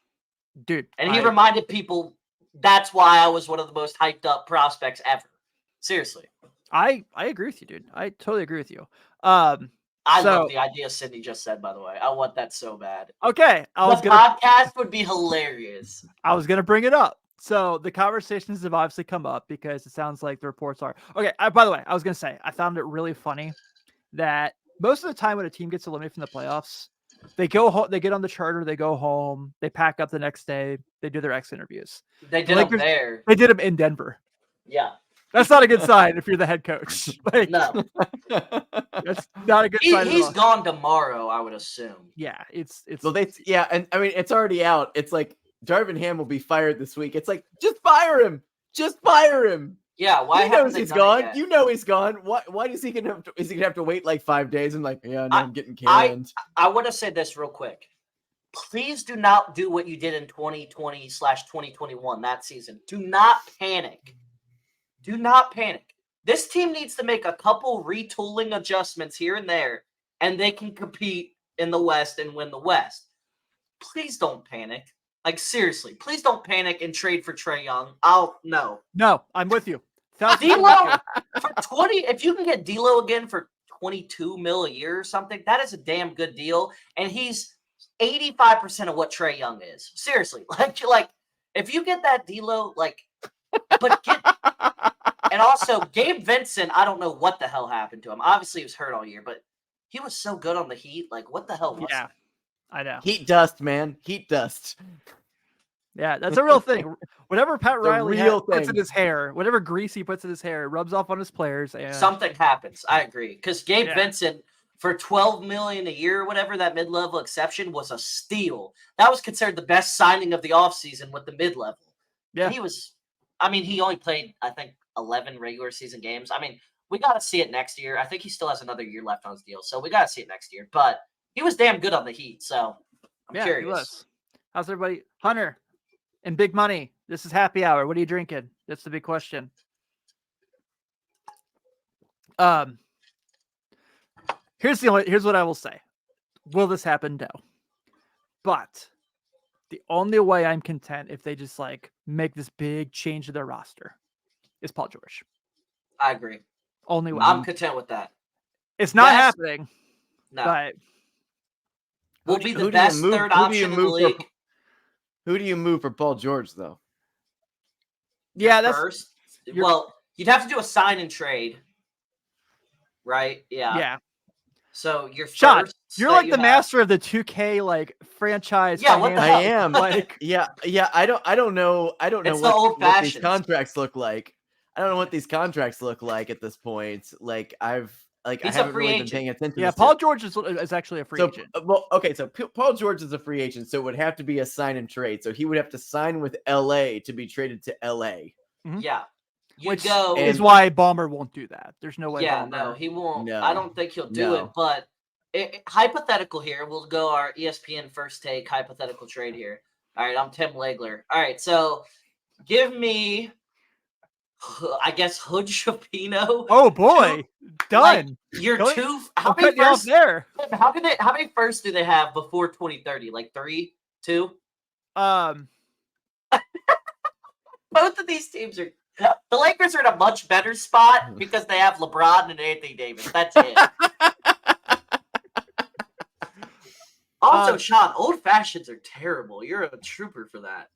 Dude. And he reminded people that's why I was one of the most hyped up prospects ever. Seriously. I agree with you, dude. I totally agree with you. I love the idea Sydney just said, by the way. I want that so bad. Okay. Podcast would be hilarious. I was going to bring it up. So the conversations have obviously come up because it sounds like the reports are. Okay. By the way, I was going to say, I found it really funny that most of the time when a team gets eliminated from the playoffs, they go home, they get on the charter, they go home, they pack up the next day, they do their exit interviews. They did them there. They did them in Denver. Yeah. That's not a good sign if you're the head coach. Like, no. That's not a good sign. He's gone tomorrow, I would assume. Yeah, it's well, and I mean it's already out. It's like Darvin Ham will be fired this week. It's like just fire him. Just fire him. Yeah, why he knows he's gone. You know he's gone. Why is he gonna have to wait like 5 days and like, yeah, no, I'm getting canned. I want to say this real quick. Please do not do what you did in 2020/2021 that season. Do not panic. Do not panic. This team needs to make a couple retooling adjustments here and there, and they can compete in the West and win the West. Please don't panic. Like, seriously, please don't panic and trade for Trae Young. No, I'm with you. D'Lo for 20. If you can get D'Lo again for $22 million a year or something, that is a damn good deal. And he's 85% of what Trae Young is. Seriously, like if you get that D'Lo, and also Gabe Vincent, I don't know what the hell happened to him. Obviously, he was hurt all year, but he was so good on the Heat. Like, what the hell was that? I know. Heat dust, man. Heat dust. Yeah, that's a real thing. Whatever Pat Riley puts in his hair, whatever grease he puts in his hair, it rubs off on his players. And something happens. I agree. Because Gabe Vincent, for $12 million a year or whatever, that mid-level exception was a steal. That was considered the best signing of the offseason with the mid-level. Yeah. And he only played, I think, 11 regular season games. I mean, we got to see it next year. I think he still has another year left on his deal, so we got to see it next year. But he was damn good on the Heat, so I'm curious. He was. How's everybody? Hunter and Big Money, this is happy hour. What are you drinking? That's the big question. Here's what I will say. Will this happen? No. But the only way I'm content if they just make this big change to their roster is Paul George. I agree. Only way. I'm content with that. It's not happening. No. But we'll be the best third option in the league. Who do you move for Paul George, though? Yeah, that's first. Well, you'd have to do a sign and trade, right? Yeah. Yeah. So you're Sean, you're like the master of the 2K franchise. Yeah, what the hell? I am. Yeah. I don't know. It's what these contracts look like. I don't know what these contracts look like at this point. I haven't really been paying attention. Yeah, Paul George is actually a free agent. So Paul George is a free agent, so it would have to be a sign and trade. So he would have to sign with LA to be traded to LA. Mm-hmm. Yeah. Which is why Ballmer won't do that. There's no way. Yeah, no, he won't. No. I don't think he'll do it. But hypothetical here, we'll go our ESPN first take hypothetical trade here. All right, I'm Tim Legler. All right, so give me, I guess, Hood Shapino. Oh boy, done. You're two. How many firsts there? How many firsts do they have before 2030? Like 3, 2? Both of these teams are. The Lakers are in a much better spot because they have LeBron and Anthony Davis. That's it. Also, Sean, old fashions are terrible. You're a trooper for that.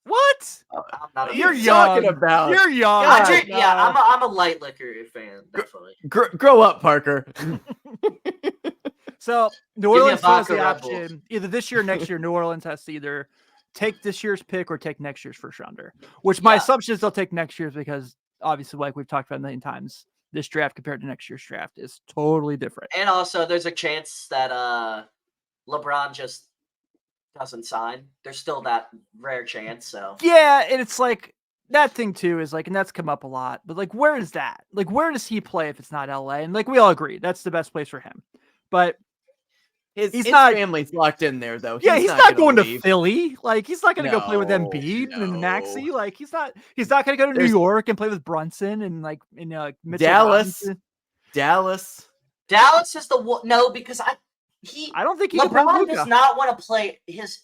What? I'm not. You're young. You're young. I'm a light liquor fan. Definitely. Grow up, Parker. So New Orleans has the option either this year or next year. New Orleans has to either take this year's pick or take next year's first rounder. Which my assumption is they'll take next year's because obviously, like we've talked about a million times, this draft compared to next year's draft is totally different. And also, there's a chance that LeBron just doesn't sign. There's still that rare chance. So yeah, and it's like that thing too is like, and that's come up a lot. But like, where is that? Like, where does he play if it's not LA? And like, we all agree that's the best place for him. But His not family's locked in there, though. Yeah, he's not going leave. to Philly. Like, he's not going to go play with No, Embiid and no. Maxey. Like, he's not going to go to New York and play with Brunson and like Mitchell Dallas. Robinson. Dallas is the one. No, because I don't think LeBron does not want to play his.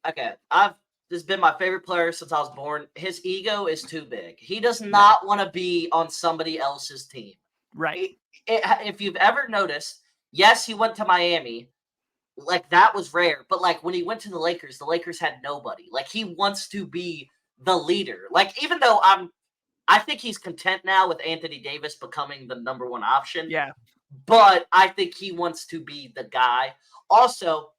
Okay, this has been my favorite player since I was born. His ego is too big. He does not want to be on somebody else's team. Right. If you've ever noticed, yes, he went to Miami. Like, that was rare. But, like, when he went to the Lakers had nobody. Like, he wants to be the leader. Like, even though I think he's content now with Anthony Davis becoming the number one option. Yeah. But I think he wants to be the guy. Also,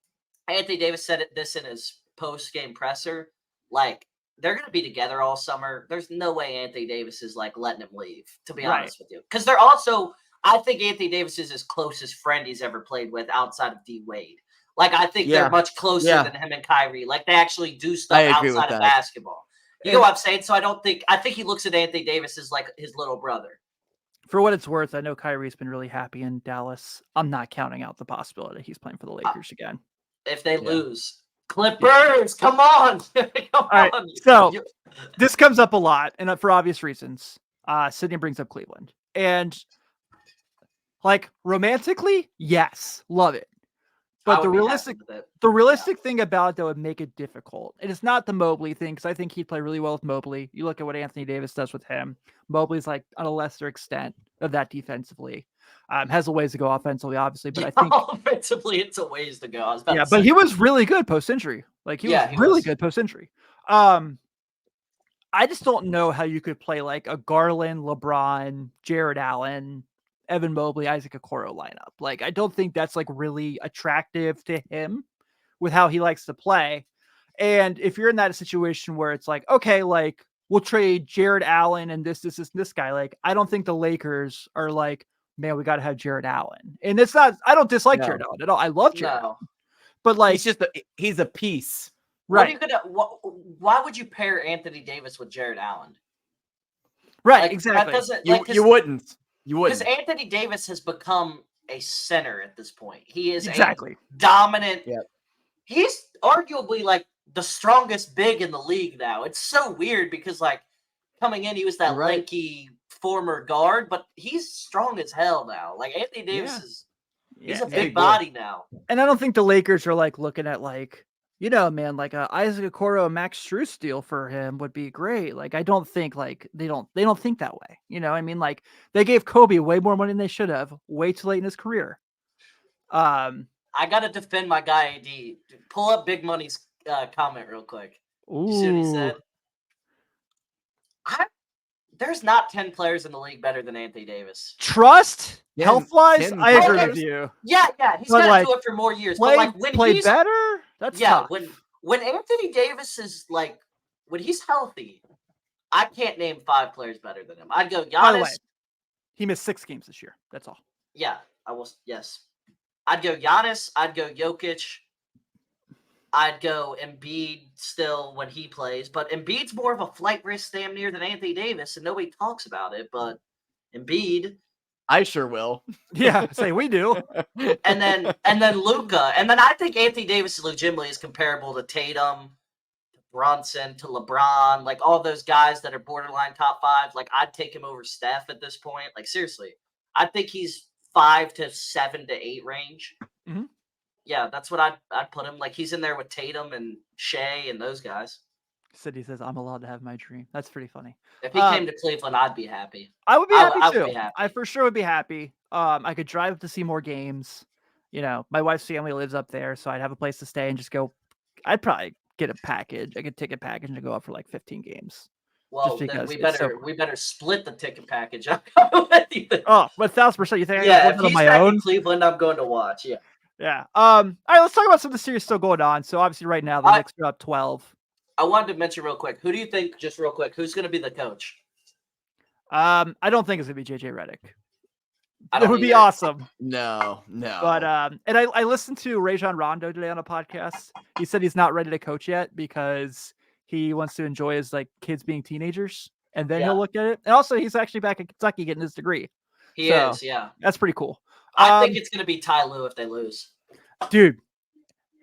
Anthony Davis said this in his post-game presser. Like, they're going to be together all summer. There's no way Anthony Davis is, like, letting him leave, to be honest with you. Because they're also – I think Anthony Davis is his closest friend he's ever played with outside of D. Wade. Like, I think they're much closer than him and Kyrie. Like, they actually do stuff outside of basketball. You know what I'm saying? So I think he looks at Anthony Davis as like his little brother. For what it's worth, I know Kyrie's been really happy in Dallas. I'm not counting out the possibility he's playing for the Lakers again. If they lose. Clippers, come on. All right, so this comes up a lot, and for obvious reasons. Sydney brings up Cleveland. And, like, romantically, yes, love it. But the realistic thing about it that would make it difficult, and it's not the Mobley thing, because I think he'd play really well with Mobley. You look at what Anthony Davis does with him. Mobley's like on a lesser extent of that defensively. Has a ways to go offensively, obviously, but I think offensively it's a ways to go. But he was really good post-injury. Like he was really good post-injury. I just don't know how you could play like a Garland, LeBron, Jared Allen, Evan Mobley, Isaac Okoro lineup. Like, I don't think that's like really attractive to him with how he likes to play. And if you're in that situation where it's like, okay, like we'll trade Jared Allen and this guy, like, I don't think the Lakers are like, man, we got to have Jared Allen. And it's not, I don't dislike Jared Allen at all. I love Jared Allen. But like, he's a piece. Right. Why would you pair Anthony Davis with Jared Allen? Right. Like, exactly. You wouldn't. Because Anthony Davis has become a center at this point. He is a dominant. Yep. He's arguably like the strongest big in the league now. It's so weird because like coming in, he was that lanky former guard, but he's strong as hell now. Like Anthony Davis he's a big body now. And I don't think the Lakers are like looking at like, you know, man, like Isaac Okoro, Max Strus deal for him would be great. Like, I don't think like they don't think that way. You know, I mean, like they gave Kobe way more money than they should have, way too late in his career. I gotta defend my guy AD. Pull up Big Money's comment real quick. Ooh. You see what he said? There's not 10 players in the league better than Anthony Davis. Trust? Health-wise, I agree with you. Yeah, he's gonna do it for more years. But like when he's better, that's tough. When Anthony Davis is like when he's healthy, I can't name 5 players better than him. I'd go Giannis. By the way, he missed 6 games this year. That's all. Yeah, I will. Yes, I'd go Giannis. I'd go Jokic. I'd go Embiid still when he plays, but Embiid's more of a flight risk damn near than Anthony Davis, and nobody talks about it. But Embiid, I sure will. Yeah, say we do. and then Luka, and then I think Anthony Davis legitimately is comparable to Tatum, to Brunson, to LeBron, like all those guys that are borderline top 5. Like I'd take him over Steph at this point. Like seriously, I think he's 5 to 7 to 8 range. Mm-hmm. Yeah, that's what I'd put him. Like he's in there with Tatum and Shea and those guys. City says I'm allowed to have my dream. That's pretty funny. If he came to Cleveland, I'd be happy. I would be happy too. Would be happy. I for sure would be happy. I could drive up to see more games. You know, my wife's family lives up there, so I'd have a place to stay and just go. I'd probably get a package. I could take a package and go up for like 15 games. Well, then we better split the ticket package. Oh, 1,000%. You think I can go on my own? Cleveland, I'm going to watch. Yeah. Yeah. All right, let's talk about some of the series still going on. So obviously right now the Knicks are up 12. I wanted to mention real quick. Who do you think, just real quick, who's going to be the coach? I don't think it's gonna be JJ Redick. I It don't would be either. awesome. No. But and I listened to Rajon Rondo today on a podcast. He said he's not ready to coach yet because he wants to enjoy his like kids being teenagers, and then he'll look at it. And also, he's actually back in Kentucky getting his degree. He is, yeah. That's pretty cool. I think it's gonna be Ty Lue if they lose. Dude,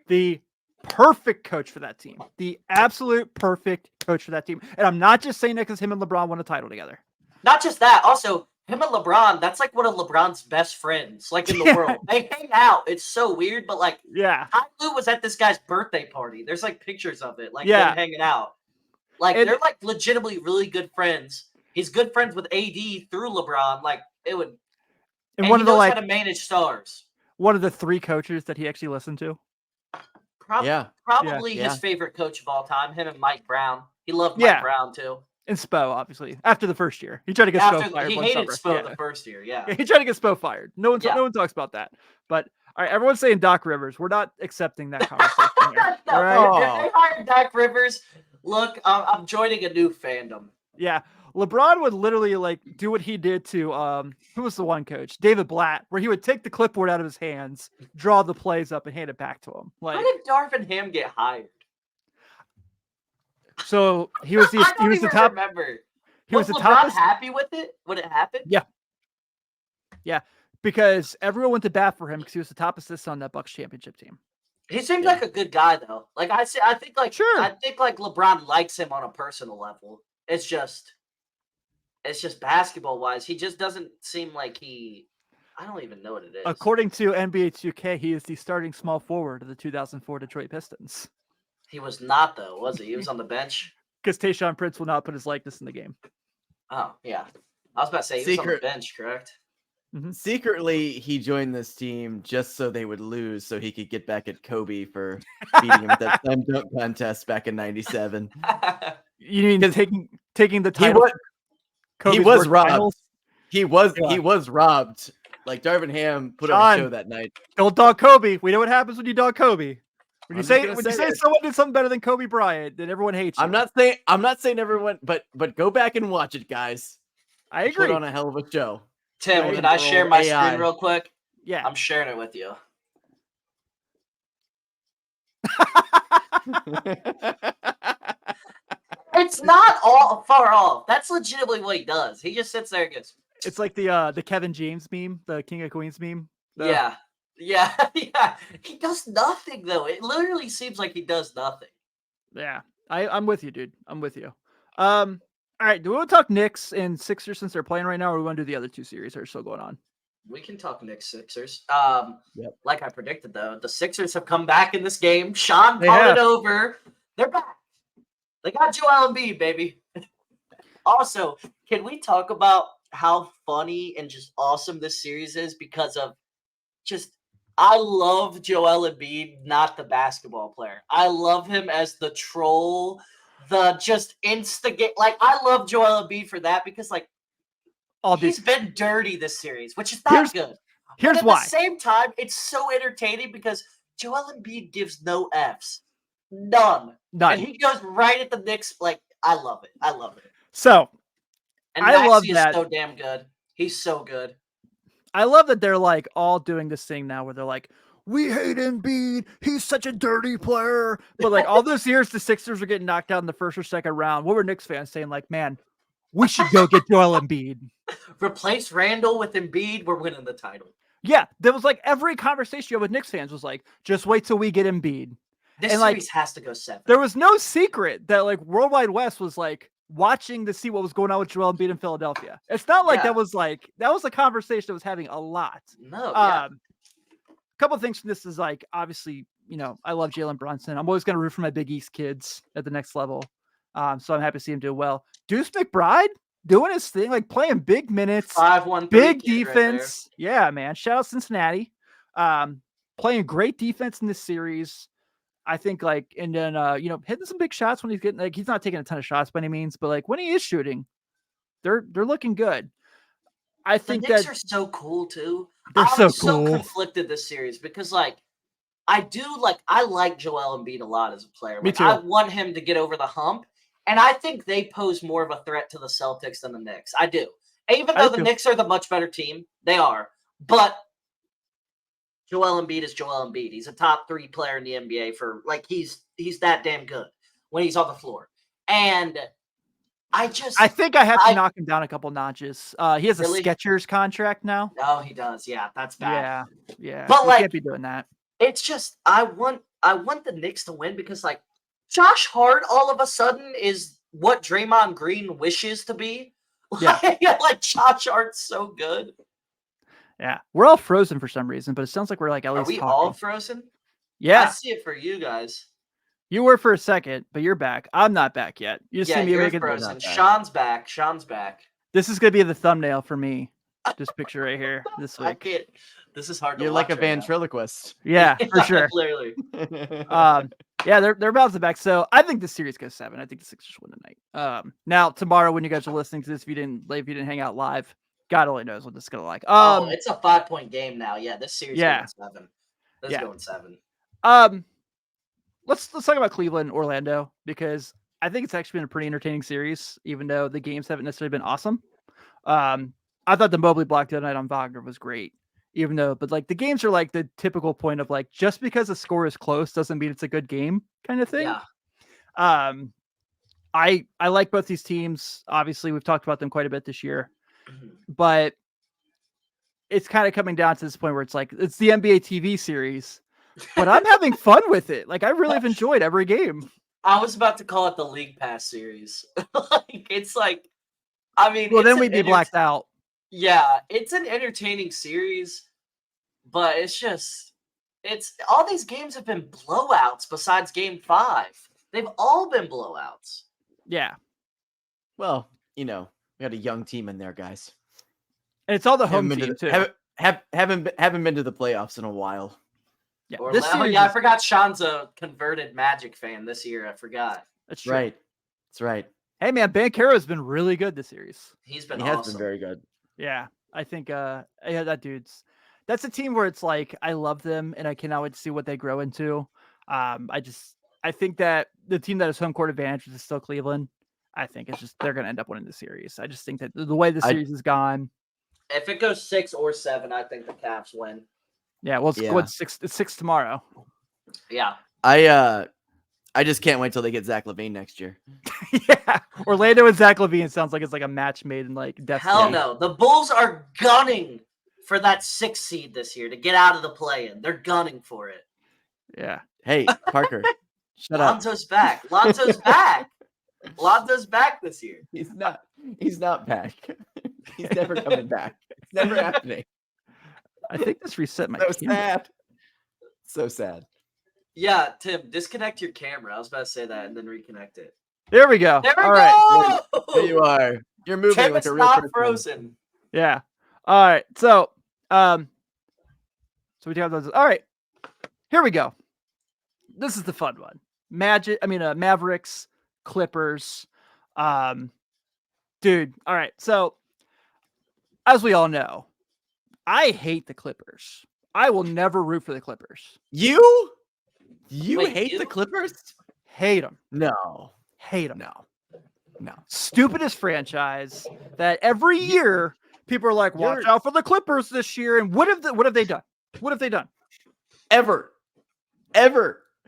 the perfect coach for that team. The absolute perfect coach for that team. And I'm not just saying that because him and LeBron won a title together. Not just that, also him and LeBron, that's like one of LeBron's best friends, like in the world. They hang out. It's so weird, but like Ty Lue was at this guy's birthday party. There's like pictures of it, like them hanging out. Like they're like legitimately really good friends. He's good friends with AD through LeBron. Like it would and one he knows how to manage stars. One of the 3 coaches that he actually listened to. Probably his favorite coach of all time, him and Mike Brown. He loved Mike Brown too. And Spo, obviously, after the first year. He tried to get Spo fired. He hated Spo the first year, He tried to get Spo fired. No one talks about that. But all right, everyone's saying Doc Rivers. We're not accepting that conversation here. No, right? If they hired Doc Rivers, look, I'm joining a new fandom. Yeah. LeBron would literally like do what he did to who was the one coach? David Blatt, where he would take the clipboard out of his hands, draw the plays up, and hand it back to him. Like, how did Darvin Ham get hired? So he was the top. Remember. He was the LeBron happy with it when it happened? Yeah, because everyone went to bat for him because he was the top assist on that Bucks championship team. He seems like a good guy though. Like I think like LeBron likes him on a personal level. It's just basketball wise, he just doesn't seem like I don't even know what it is. According to NBA 2K, he is the starting small forward of the 2004 Detroit Pistons. He was not though, was he? He was on the bench. Because Tayshaun Prince will not put his likeness in the game. Oh yeah, I was about to say he was on the bench, correct? Mm-hmm. Secretly, he joined this team just so they would lose, so he could get back at Kobe for beating him at that slam dunk contest back in '97. You mean taking the title? He was robbed. Finals? He was robbed. Like Darvin Ham put on a show that night. Don't dog Kobe. We know what happens when you dog Kobe. When you say someone did something better than Kobe Bryant, then everyone hates you. I'm not saying everyone, but go back and watch it, guys. I agree. Put on a hell of a show. Tim, can I share my screen real quick? Yeah. I'm sharing it with you. It's not all far off. That's legitimately what he does. He just sits there and goes. It's like the Kevin James meme, the King of Queens meme. Yeah. He does nothing though. It literally seems like he does nothing. Yeah, I'm with you, dude. I'm with you. All right, do we want to talk Knicks and Sixers since they're playing right now, or do we want to do the other 2 series that are still going on? We can talk Knicks Sixers. Like I predicted though, the Sixers have come back in this game. Sean called it over. They're back. They got Joel Embiid, baby. Also, can we talk about how funny and just awesome this series is because of I love Joel Embiid, not the basketball player. I love him as the troll, the just instigate. Like, I love Joel Embiid for that because, like, he's been dirty this series, which is not good. Here's why. At the same time, it's so entertaining because Joel Embiid gives no Fs. None. And he goes right at the Knicks. Like, I love it. So, and I love that. Is so damn good. He's so good. I love that they're like all doing this thing now where they're like, we hate Embiid. He's such a dirty player. But like all those years, the Sixers were getting knocked out in the first or second round. What were Knicks fans saying? Like, man, we should go get Joel Embiid. Replace Randall with Embiid. We're winning the title. Yeah, there was like every conversation you had with Knicks fans was like, just wait till we get Embiid. This series has to go 7. There was no secret that like Worldwide West was like watching to see what was going on with Joel Embiid in Philadelphia. It's not like that was a conversation that was having a lot. No. A couple of things from this is like, obviously, you know, I love Jalen Brunson. I'm always going to root for my Big East kids at the next level. So I'm happy to see him do well. Deuce McBride doing his thing, like playing big minutes, 5-1 big defense. Right, yeah, man. Shout out Cincinnati. Playing great defense in this series. I think and then, hitting some big shots when he's getting, he's not taking a ton of shots by any means, but like when he is shooting, they're looking good. I think the Knicks are so cool too. They're I'm so conflicted this series because I like Joel Embiid a lot as a player. Me too. I want him to get over the hump. And I think they pose more of a threat to the Celtics than the Knicks. I do. Even though the Knicks are the much better team, they are. But Joel Embiid is Joel Embiid. He's a top 3 player in the NBA for he's that damn good when he's on the floor. And I think I have to knock him down a couple notches. He has a Really? Skechers contract now. Oh, he does. Yeah, that's bad. Yeah. But we can't be doing that. It's just I want the Knicks to win because Josh Hart all of a sudden is what Draymond Green wishes to be. Yeah. Josh Hart's so good. Yeah. We're all frozen for some reason, but it sounds like we're at least Are we talking. all frozen? Yeah. I see it for you guys. You were for a second, but you're back. I'm not back yet. You just see me making frozen. Sean's back. This is gonna be the thumbnail for me. This picture right here this I week. can't. This is hard to You're watch like a right ventriloquist. Yeah, for sure. Clearly. Yeah, they're bouncing back. So I think this series goes 7. I think the Sixers win tonight. Now tomorrow when you guys are listening to this, if you didn't hang out live, God only knows what this is gonna like. It's a 5-point game now. Yeah, this series going 7. This is going 7. Let's talk about Cleveland, Orlando, because I think it's actually been a pretty entertaining series, even though the games haven't necessarily been awesome. I thought the Mobley block the other night on Wagner was great, but the games are the typical point of just because the score is close doesn't mean it's a good game kind of thing. Yeah. I like both these teams. Obviously, we've talked about them quite a bit this year, but it's kind of coming down to this point where it's it's the NBA TV series, but I'm having fun with it. I really have enjoyed every game. I was about to call it the League Pass series. Well, then we'd be blacked out. Yeah, it's an entertaining series, but it's all these games have been blowouts besides Game 5. They've all been blowouts. Yeah. Well, we got a young team in there, guys. And it's all the home team too. Haven't been to the playoffs in a while. Yeah, I forgot Sean's a converted Magic fan this year. I forgot. That's true. Right. That's right. Hey man, Banchero has been really good this series. He has been very good. Yeah, I think that's a team where it's I love them and I cannot wait to see what they grow into. I think that the team that has home court advantage is still Cleveland. I think they're going to end up winning the series. I just think that the way the series has gone. If it goes 6 or 7, I think the Cavs win. Yeah, well, it's 6 tomorrow. Yeah. I just can't wait till they get Zach LaVine next year. Yeah, Orlando and Zach LaVine sounds like it's a match made in death. Hell no, the Bulls are gunning for that 6th seed this year to get out of the play-in. They're gunning for it. Yeah. Hey, Parker, shut up. Lonzo's back. Lonzo's back. Lonzo's back this year. He's not back. He's never coming back. It's never happening. I think this reset my camera. So sad. Yeah, Tim, disconnect your camera. I was about to say that and then reconnect it. There we go. There we go. Right. There you are. You're moving Tim like is a real not person. frozen. Yeah. All right. So we talked about this. All right. Here we go. This is the fun one. Mavericks, Clippers. Dude. All right. So as we all know, I hate the Clippers. I will never root for the Clippers. You hate the Clippers? Hate them. No. Hate them. No. Stupidest franchise that every year people are like, watch out for the Clippers this year. And what have they done? What have they done? Ever.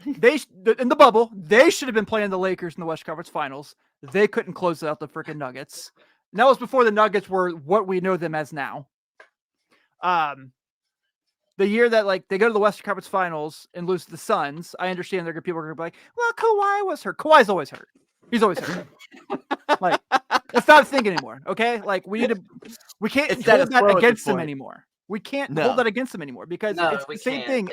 They in the bubble, they should have been playing the Lakers in the West Conference Finals. They couldn't close out the freaking Nuggets. And that was before the Nuggets were what we know them as now. The year that they go to the Western Conference Finals and lose to the Suns, I understand people are gonna be like, well, Kawhi was hurt. Kawhi's always hurt. He's always hurt. It's not a thing anymore. Okay, we can't hold that against him anymore. We can't hold that against him anymore because it's the same thing.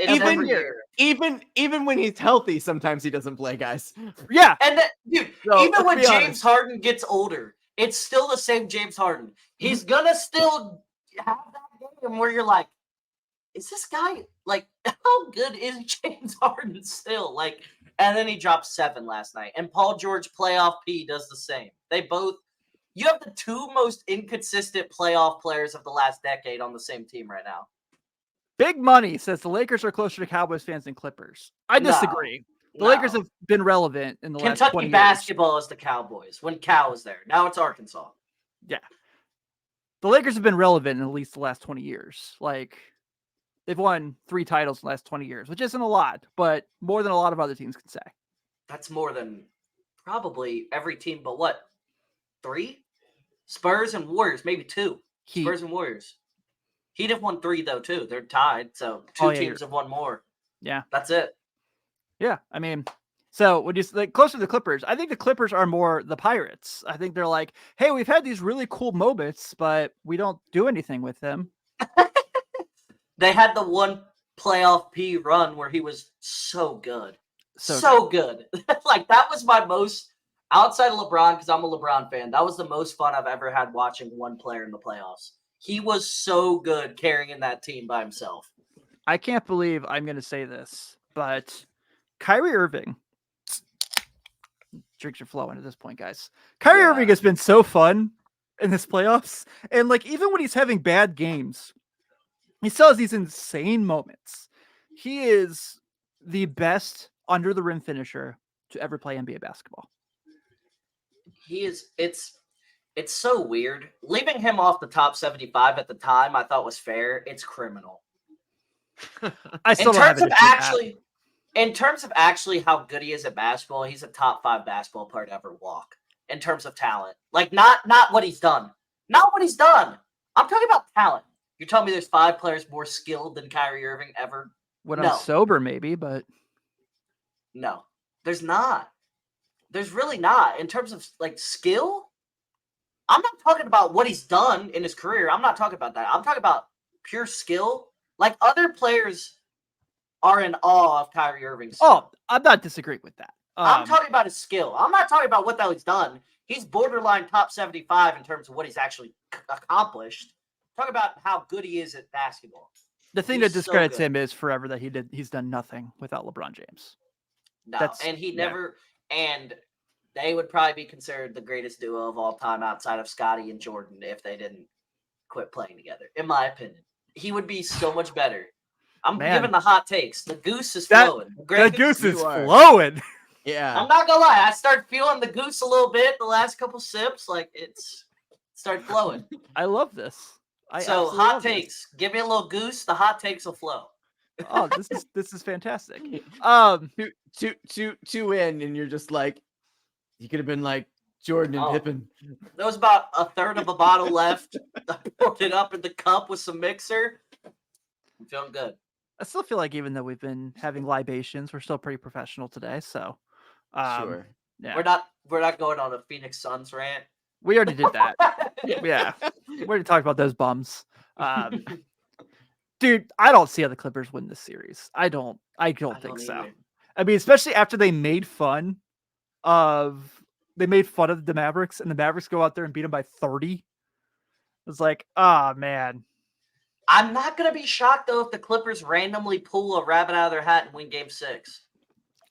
Even when he's healthy, sometimes he doesn't play, guys. Yeah, and even when James Harden gets older, it's still the same James Harden. He's gonna still have that game where you're like, is this guy how good is James Harden still? And then he dropped 7 last night. And Paul George playoff P does the same. You have the 2 most inconsistent playoff players of the last decade on the same team right now. Big Money says the Lakers are closer to Cowboys fans than Clippers. I disagree. The Lakers have been relevant in the last 20 Kentucky years. basketball is the Cowboys when Cal was there. Now it's Arkansas. Yeah. The Lakers have been relevant in at least the last 20 years. Like, they've won 3 titles in the last 20 years, which isn't a lot, but more than a lot of other teams can say. That's more than probably every team but what? 3? Spurs and Warriors, maybe 2. Heat. Spurs and Warriors. Heat have won 3 though too. They're tied, so 2 teams have won more. Yeah. That's it. Yeah, I mean, so when you like closer to the Clippers, I think the Clippers are more the Pirates. I think they're like, hey, we've had these really cool moments, but we don't do anything with them. They had the one playoff P run where he was so good. So good. Like, that was my most, outside of LeBron, because I'm a LeBron fan, that was the most fun I've ever had watching one player in the playoffs. He was so good carrying that team by himself. I can't believe I'm going to say this, but Kyrie Irving, drinks are flowing at this point, guys. Kyrie Irving has been so fun in this playoffs. And like, even when he's having bad games, he still has these insane moments. He is the best under the rim finisher to ever play NBA basketball. He is, it's so weird. Leaving him off the top 75 at the time I thought was fair. It's criminal. I still don't have it. In terms of actually how good he is at basketball, he's a top 5 basketball player to ever walk. In terms of talent, like not what he's done, not what he's done. I'm talking about talent. You're telling me there's 5 players more skilled than Kyrie Irving ever? When I'm sober, maybe, but no, there's not. There's really not. In terms of like skill, I'm not talking about what he's done in his career. I'm not talking about that. I'm talking about pure skill. Like, other players are in awe of Kyrie Irving's skill. Oh, I'm not disagreeing with that. I'm talking about his skill. I'm not talking about what the hell he's done. He's borderline top 75 in terms of what he's actually accomplished. Talk about how good he is at basketball. The thing that discredits him is forever that he's done nothing without LeBron James. No, and he never, and they would probably be considered the greatest duo of all time outside of Scottie and Jordan if they didn't quit playing together, in my opinion. He would be so much better. I'm giving the hot takes. The goose is flowing. The goose is flowing. Yeah. I'm not gonna lie. I started feeling the goose a little bit the last couple sips. Like, it's started flowing. I love this. So hot takes. Give me a little goose. The hot takes will flow. Oh, this is fantastic. Two in, and you're just like, you could have been like Jordan and Pippen. There was about a third of a bottle left. I poured it up in the cup with some mixer. I'm feeling good. I still feel like even though we've been having libations, we're still pretty professional today. So, sure. Yeah. We're not going on a Phoenix Suns rant. We already did that. Yeah, we already talked about those bums. Dude, I don't see how the Clippers win this series. I don't think so. Either. I mean, especially after they made fun of the Mavericks, and the Mavericks go out there and beat them by 30. It's like, man. I'm not gonna be shocked though if the Clippers randomly pull a rabbit out of their hat and win Game 6.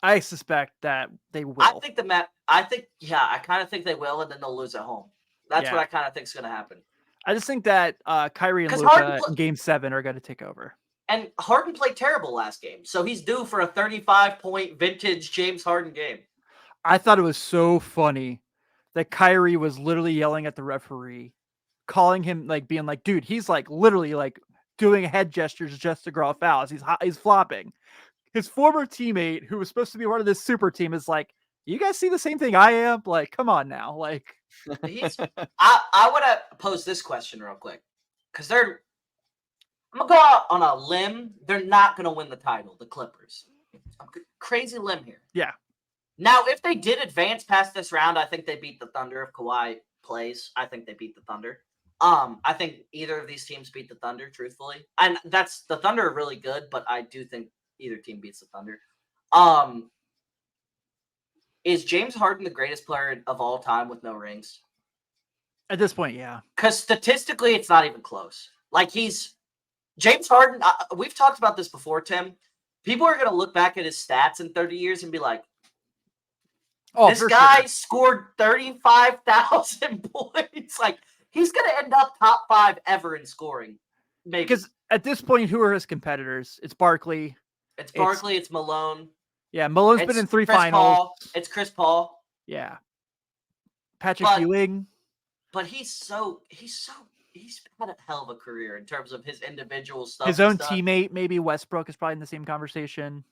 I suspect that they will. I kind of think they will, and then they'll lose at home. That's what I kind of think is gonna happen. I just think that Kyrie and Luka in Game 7 are going to take over. And Harden played terrible last game, so he's due for a 35-point vintage James Harden game. I thought it was so funny that Kyrie was literally yelling at the referee, calling him, like, being like, dude, he's like literally like doing head gestures just to draw fouls. He's flopping. His former teammate, who was supposed to be part of this super team, is like, you guys see the same thing I am? Like, come on now. Like, I want to pose this question real quick, because I'm gonna go out on a limb. They're not gonna win the title, the Clippers. Crazy limb here. Yeah. Now, if they did advance past this round, I think they beat the Thunder. If Kawhi plays, I think they beat the Thunder. I think either of these teams beat the Thunder, truthfully. And the Thunder are really good, but I do think either team beats the Thunder. Is James Harden the greatest player of all time with no rings? At this point, yeah. Because statistically, it's not even close. Like, James Harden, we've talked about this before, Tim. People are going to look back at his stats in 30 years and be like, this guy scored 35,000 points. Like, he's going to end up top 5 ever in scoring. Maybe. Because at this point, who are his competitors? It's Barkley. It's Malone. Yeah, Malone's been in 3 Chris finals. Paul. It's Chris Paul. Yeah. Patrick Ewing. But he's had a hell of a career in terms of his individual stuff. His own teammate, maybe Westbrook, is probably in the same conversation.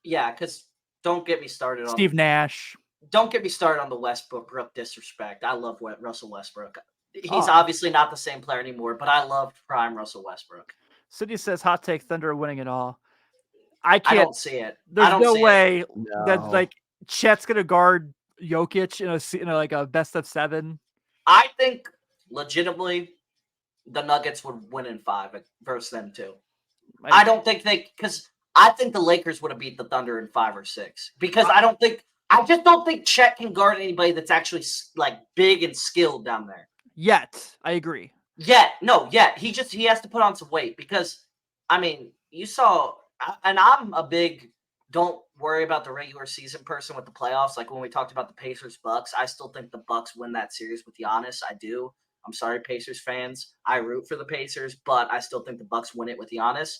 Yeah, because don't get me started Steve Nash. Don't get me started on the Westbrook disrespect. I love Russell Westbrook. He's obviously not the same player anymore, but I loved prime Russell Westbrook. City says hot take Thunder are winning it all. I don't see it. There's no way that like Chet's gonna guard Jokic in a like a best of 7. I think legitimately the Nuggets would win in 5 versus them too. I don't think because I think the Lakers would have beat the Thunder in 5 or 6 because I just don't think Chet can guard anybody that's actually like big and skilled down there. Yet, I agree. He has to put on some weight because I mean, you saw, and I'm a big don't worry about the regular season person with the playoffs. Like when we talked about the Pacers Bucks, I still think the Bucks win that series with Giannis. I do. I'm sorry, Pacers fans. I root for the Pacers, but I still think the Bucks win it with Giannis.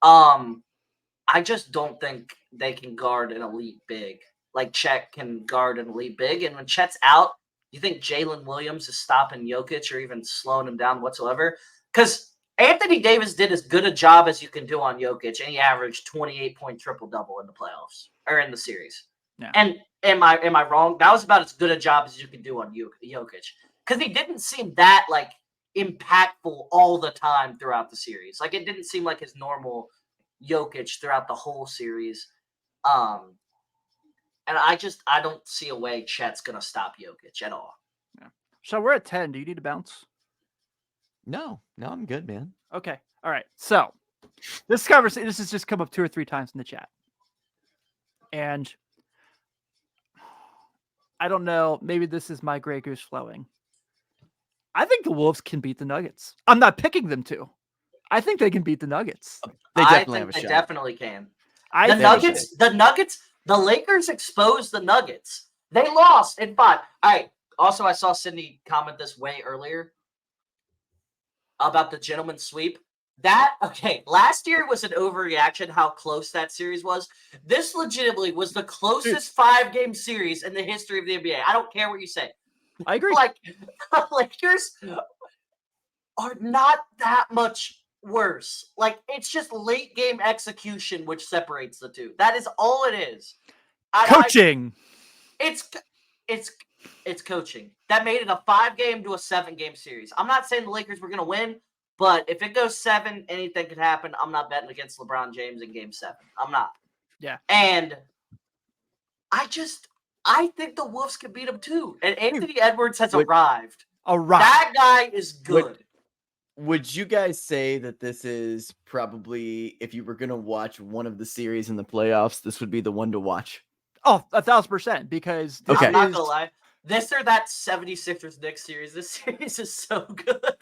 I just don't think they can guard an elite big. Like Chet can guard an elite big, and when Chet's out, you think Jalen Williams is stopping Jokic or even slowing him down whatsoever? Because Anthony Davis did as good a job as you can do on Jokic, and he averaged 28-point triple-double in the playoffs or in the series. Yeah. And am I wrong? That was about as good a job as you can do on Jokic because he didn't seem that like impactful all the time throughout the series. Like it didn't seem like his normal Jokic throughout the whole series. And I don't see a way Chet's gonna stop Jokic at all. Yeah. So we're at 10. Do you need to bounce? No, I'm good, man. Okay. All right. So this conversation, this has just come up 2 or 3 times in the chat. And I don't know, maybe this is my Grey Goose flowing. I think the Wolves can beat the Nuggets. I'm not picking them to. I think they can beat the Nuggets. They definitely have a shot. They definitely can. The Nuggets, the Lakers exposed the Nuggets. They lost in 5. All right. Also, I saw Sydney comment this way earlier about the gentleman's sweep. Last year was an overreaction how close that series was. This legitimately was the closest 5-game series in the history of the NBA. I don't care what you say. I agree. Like, the Lakers are not that much worse. Like, it's just late game execution which separates the two. That is all it is. Coaching. It's coaching. That made it a 5-game to a 7-game series. I'm not saying the Lakers were going to win, but if it goes 7, anything could happen. I'm not betting against LeBron James in Game 7. I'm not. Yeah. And I think the Wolves can beat him too. And Anthony Edwards has arrived. That guy is good. Would you guys say that this is probably, if you were going to watch one of the series in the playoffs, this would be the one to watch? Oh, 1,000%. Because I'm not gonna lie. This or that 76ers Knicks series. This series is so good.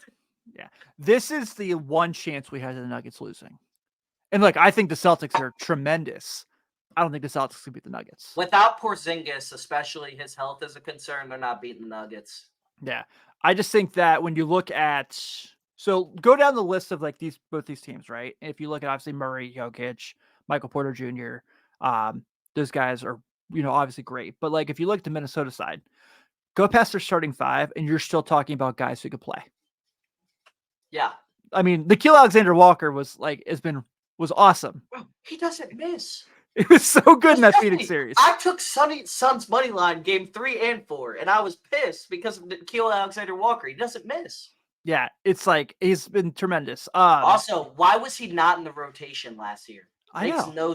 Yeah. This is the one chance we had of the Nuggets losing. And look, I think the Celtics are tremendous. I don't think the Celtics can beat the Nuggets. Without Porzingis, especially his health is a concern, they're not beating the Nuggets. Yeah. I just think that when you look at, so go down the list of like both these teams, right? If you look at obviously Murray, Jokic, Michael Porter Jr., those guys are, obviously great. But like if you look at the Minnesota side, go past their starting 5 and you're still talking about guys who could play. Yeah. I mean, Nickeil Alexander-Walker was awesome. Bro, he doesn't miss. It was so good in that Phoenix series. I took Suns money line game 3 and 4, and I was pissed because of Nickeil Alexander-Walker. He doesn't miss. Yeah, it's like he's been tremendous. Also, why was he not in the rotation last year? I know.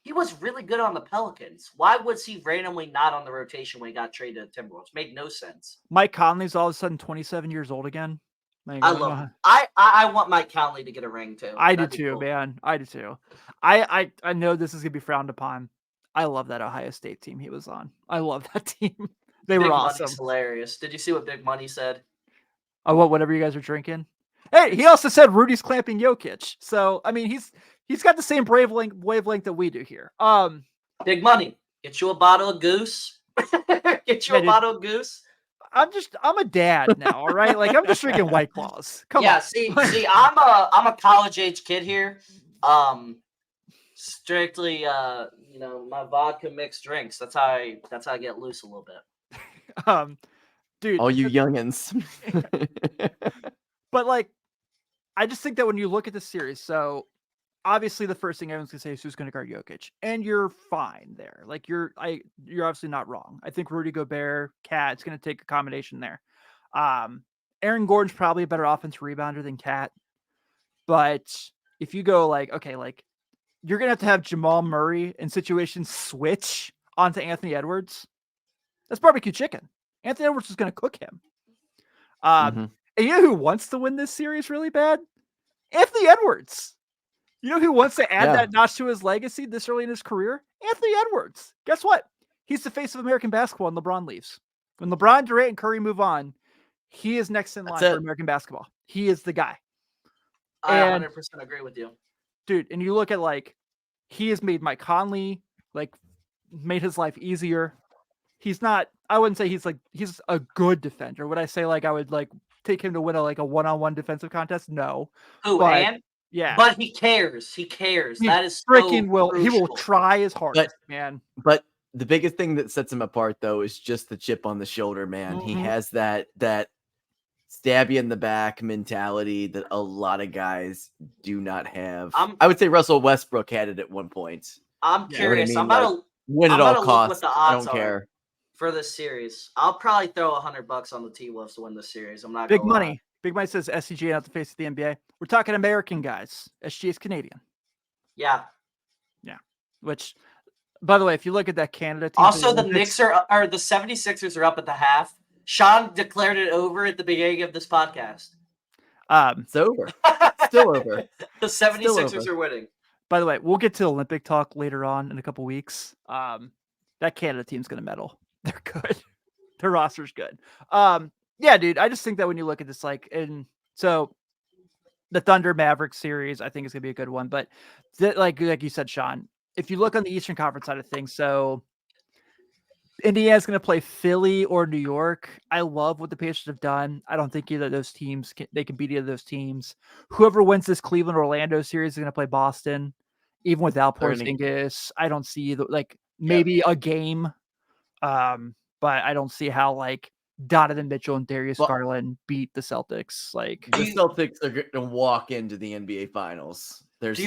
He was really good on the Pelicans. Why was he randomly not on the rotation when he got traded to Timberwolves? Made no sense. Mike Conley's all of a sudden 27 years old again. I love him. I want Mike Conley to get a ring too. I do too, man. I do too. I know this is gonna be frowned upon. I love that Ohio State team he was on. I love that team. They were awesome. Money's hilarious. Did you see what Big Money said? Oh, whatever you guys are drinking. Hey, he also said Rudy's clamping Jokic. So I mean, he's got the same wavelength that we do here. Big Money, get you a bottle of Goose. Get you a bottle of Goose. I'm a dad now, all right? Like I'm just drinking White Claws. Come on. See, I'm a college age kid here. Strictly, my vodka mixed drinks. That's how I get loose a little bit. Dude, All you youngins. but like, I just think that when you look at the series, so obviously the first thing everyone's gonna say is who's gonna guard Jokic, and you're fine there. Like you're obviously not wrong. I think Rudy Gobert, Cat, it's gonna take a combination there. Aaron Gordon's probably a better offensive rebounder than Cat, but if you go like, okay, like you're gonna have Jamal Murray in situations switch onto Anthony Edwards. That's barbecue chicken. Anthony Edwards is gonna cook him. And you know who wants to win this series really bad? Anthony Edwards. You know who wants to add that notch to his legacy this early in his career? Anthony Edwards. Guess what? He's the face of American basketball when LeBron leaves. When LeBron, Durant, and Curry move on, he is next in line for American basketball. He is the guy. I 100% agree with you. Dude, and you look at like, he has made Mike Conley, like, made his life easier. He's not, I wouldn't say he's a good defender. Would I say like I would like take him to win a one-on-one defensive contest? No. Yeah. But he cares. He cares. That is freaking so he will try his hardest, man. But the biggest thing that sets him apart though is just the chip on the shoulder, man. He has that stab you in the back mentality that a lot of guys do not have. I would say Russell Westbrook had it at one point. I'm curious. You know I'm about to win at all costs. What the odds I don't care. For this series. I'll probably throw $100 on the T-Wolves to win this series. I'm not big money. Lie. Big money says SCG not the face of the NBA. We're talking American guys. SG is Canadian. Yeah. Which, by the way, if you look at that Canada team, also the Knicks or the 76ers are up at the half. Sean declared it over at the beginning of this podcast. It's over. Still over. The 76ers are winning. By the way, we'll get to Olympic talk later on in a couple weeks. That Canada team's going to medal. They're good. Their roster's good. Yeah, dude. I just think that when you look at this, like, and so the Thunder Mavericks series, I think is gonna be a good one. But like you said, Sean, if you look on the Eastern Conference side of things, so Indiana's gonna play Philly or New York. I love what the Pacers have done. I don't think either of those teams can beat either of those teams. Whoever wins this Cleveland Orlando series is gonna play Boston, even without Porzingis. I don't see maybe a game. But I don't see how like Donovan Mitchell and Darius Garland beat the Celtics. Like the Celtics are going to walk into the NBA Finals. There's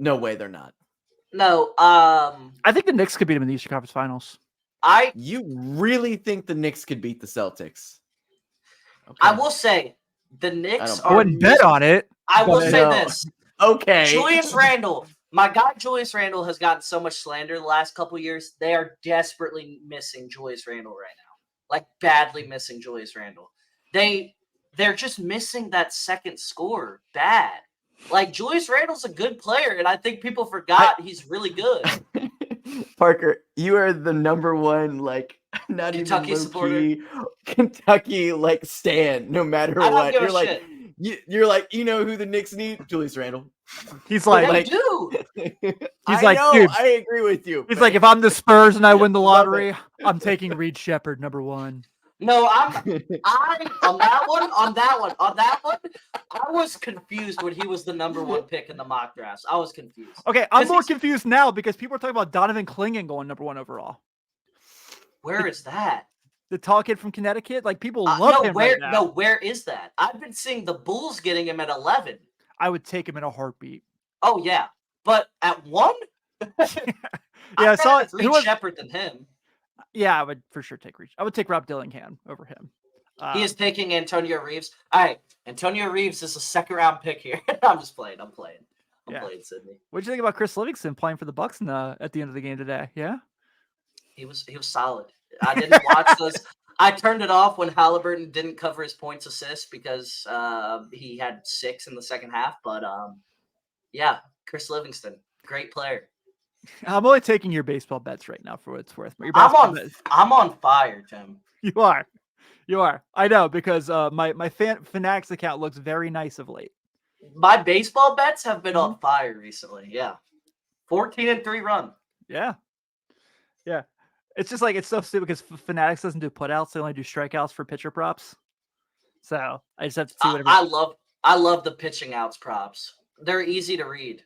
no way they're not. No. I think the Knicks could beat them in the Eastern Conference Finals. You really think the Knicks could beat the Celtics? Okay. I will say the Knicks I wouldn't bet on it. I will say this. Okay. Julius Randle. My guy Julius Randle has gotten so much slander the last couple of years. They are desperately missing Julius Randle right now. Like badly missing Julius Randle. They're just missing that second scorer. Bad. Like Julius Randle's a good player, and I think people forgot he's really good. Parker, you are the number one, like not Kentucky even supporter. Kentucky like stan, no matter what. You're like shit. You're like, you know who the Knicks need? Julius Randle. He's like, dude. He's like, know, dude. I agree with you. He's like, if I'm the Spurs and I win the lottery, I'm taking Reed Shepherd number one. No, on that one, I was confused when he was the number one pick in the mock drafts. I was confused. Okay, I'm more confused now because people are talking about Donovan Clingan going number one overall. Where is that? The tall kid from Connecticut, like people love him right now. No, where is that? I've been seeing the Bulls getting him at 11. I would take him in a heartbeat. Oh yeah, but at 1? I saw it. Reed Shepherd than him. Yeah, I would for sure take Reed. I would take Rob Dillingham over him. He is taking Antonio Reeves. All right, Antonio Reeves is a second round pick here. I'm just playing. I'm playing, Sydney. What did you think about Chris Livingston playing for the Bucks at the end of the game today? Yeah, he was solid. I didn't watch those. I turned it off when Halliburton didn't cover his points assists because he had 6 in the second half. But yeah, Chris Livingston, great player. I'm only taking your baseball bets right now for what it's worth. I'm on fire, Tim. You are. I know because my Fanatics account looks very nice of late. My baseball bets have been on fire recently. Yeah, 14-3 run. Yeah. It's just like it's so stupid because Fanatics doesn't do putouts; they only do strikeouts for pitcher props. So I just have to see whatever. I love the pitching outs props. They're easy to read.